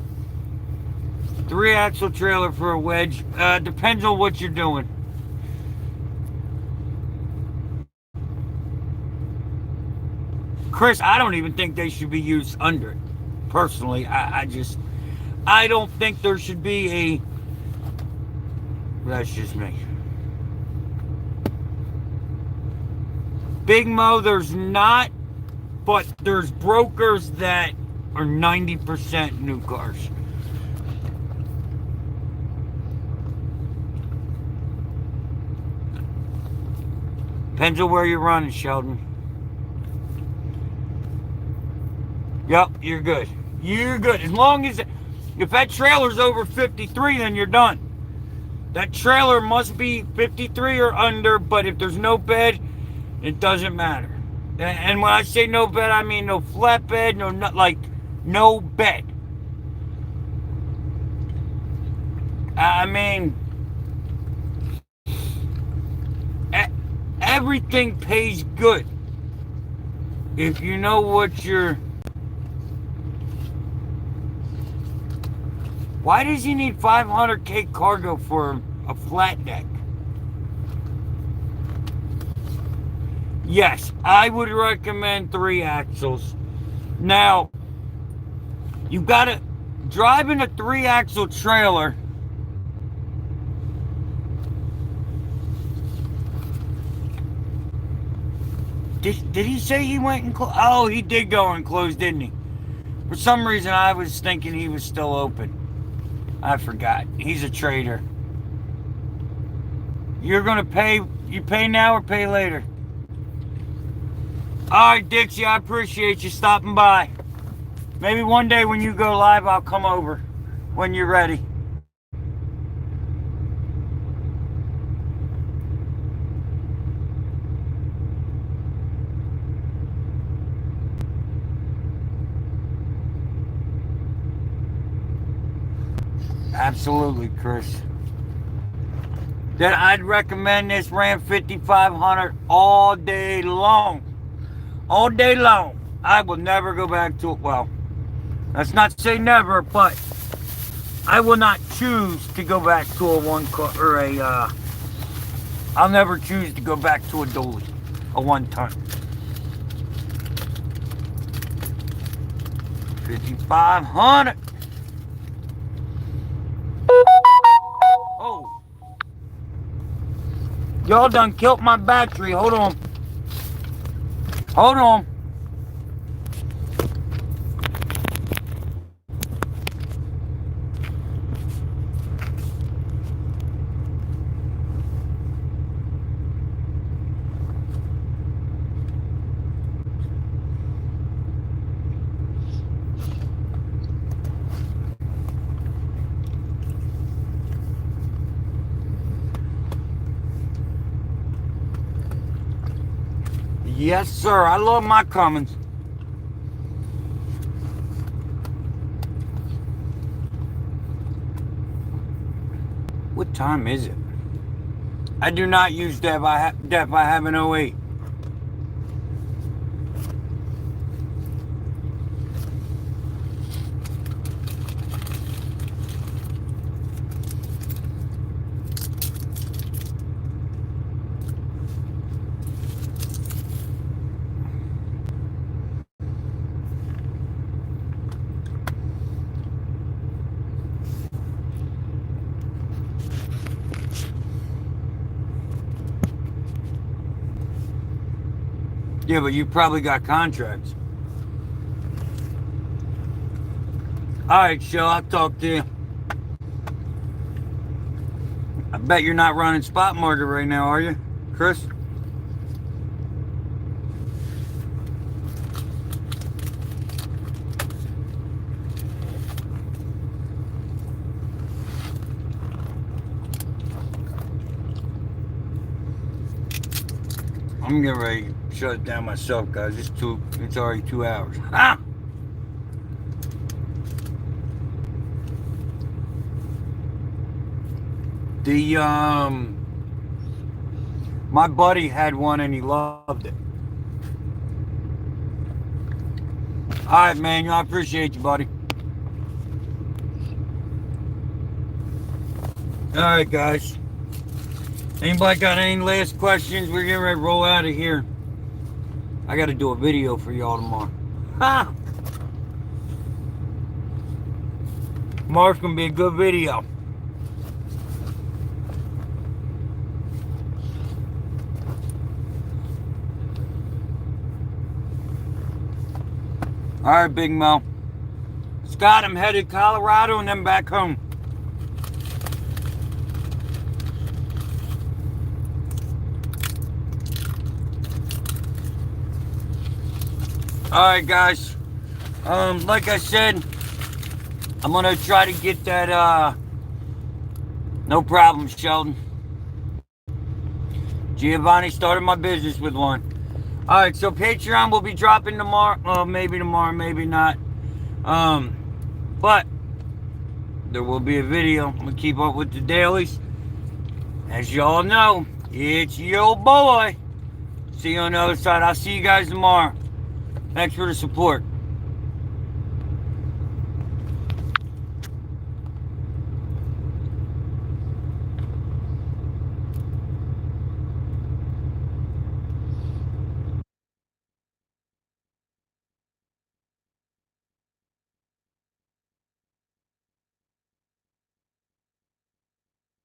3-axle trailer for a wedge. Depends on what you're doing. Chris, I don't even think they should be used under it. Personally, I don't think there should be a... That's just me. Big Mo, there's not, but there's brokers that are 90% new cars. Depends on where you're running, Sheldon. Yep, you're good. You're good. As long as, if that trailer's over 53, then you're done. That trailer must be 53 or under, but if there's no bed, it doesn't matter. And when I say no bed, I mean no flatbed, no bed. I mean, everything pays good if you know what you're... Why does he need 500K cargo for a flat deck? Yes, I would recommend 3 axles. Now, you gotta... Driving a 3-axle trailer... Did he say he went and closed? Oh, he did go and close, didn't he? For some reason, I was thinking he was still open. I forgot. He's a trader. You're going to pay... You pay now or pay later? Alright, Dixie, I appreciate you stopping by. Maybe one day when you go live, I'll come over when you're ready. Absolutely, Chris. Then I'd recommend this Ram 5500 all day long. All day long. I will never go back to it. Well, let's not say never, but I will not choose to go back to a one car or a. I'll never choose to go back to a dually, a 1-ton. 5500. Oh. Y'all done killed my battery. Hold on. Hold on. Yes, sir. I love my Cummins. What time is it? I do not use DEF. I have an 08. Yeah, but you probably got contracts. Alright, Shell, I'll talk to you. I bet you're not running spot market right now, are you, Chris? I'm getting ready to shut it down myself, guys. It's already 2 hours. Ah! The my buddy had one and he loved it. All right, man. I appreciate you, buddy. All right, guys. Anybody got any last questions? We're getting ready to roll out of here. I got to do a video for y'all tomorrow. Ha! Tomorrow's going to be a good video. All right, Big Mo. Scott, I'm headed to Colorado and then back home. Alright, guys. Like I said, I'm gonna try to get that, no problem, Sheldon. Giovanni started my business with one. Alright, so Patreon will be dropping tomorrow. Maybe tomorrow, maybe not. But there will be a video. I'm gonna keep up with the dailies. As y'all know, it's your boy. See you on the other side. I'll see you guys tomorrow. Thanks for the support.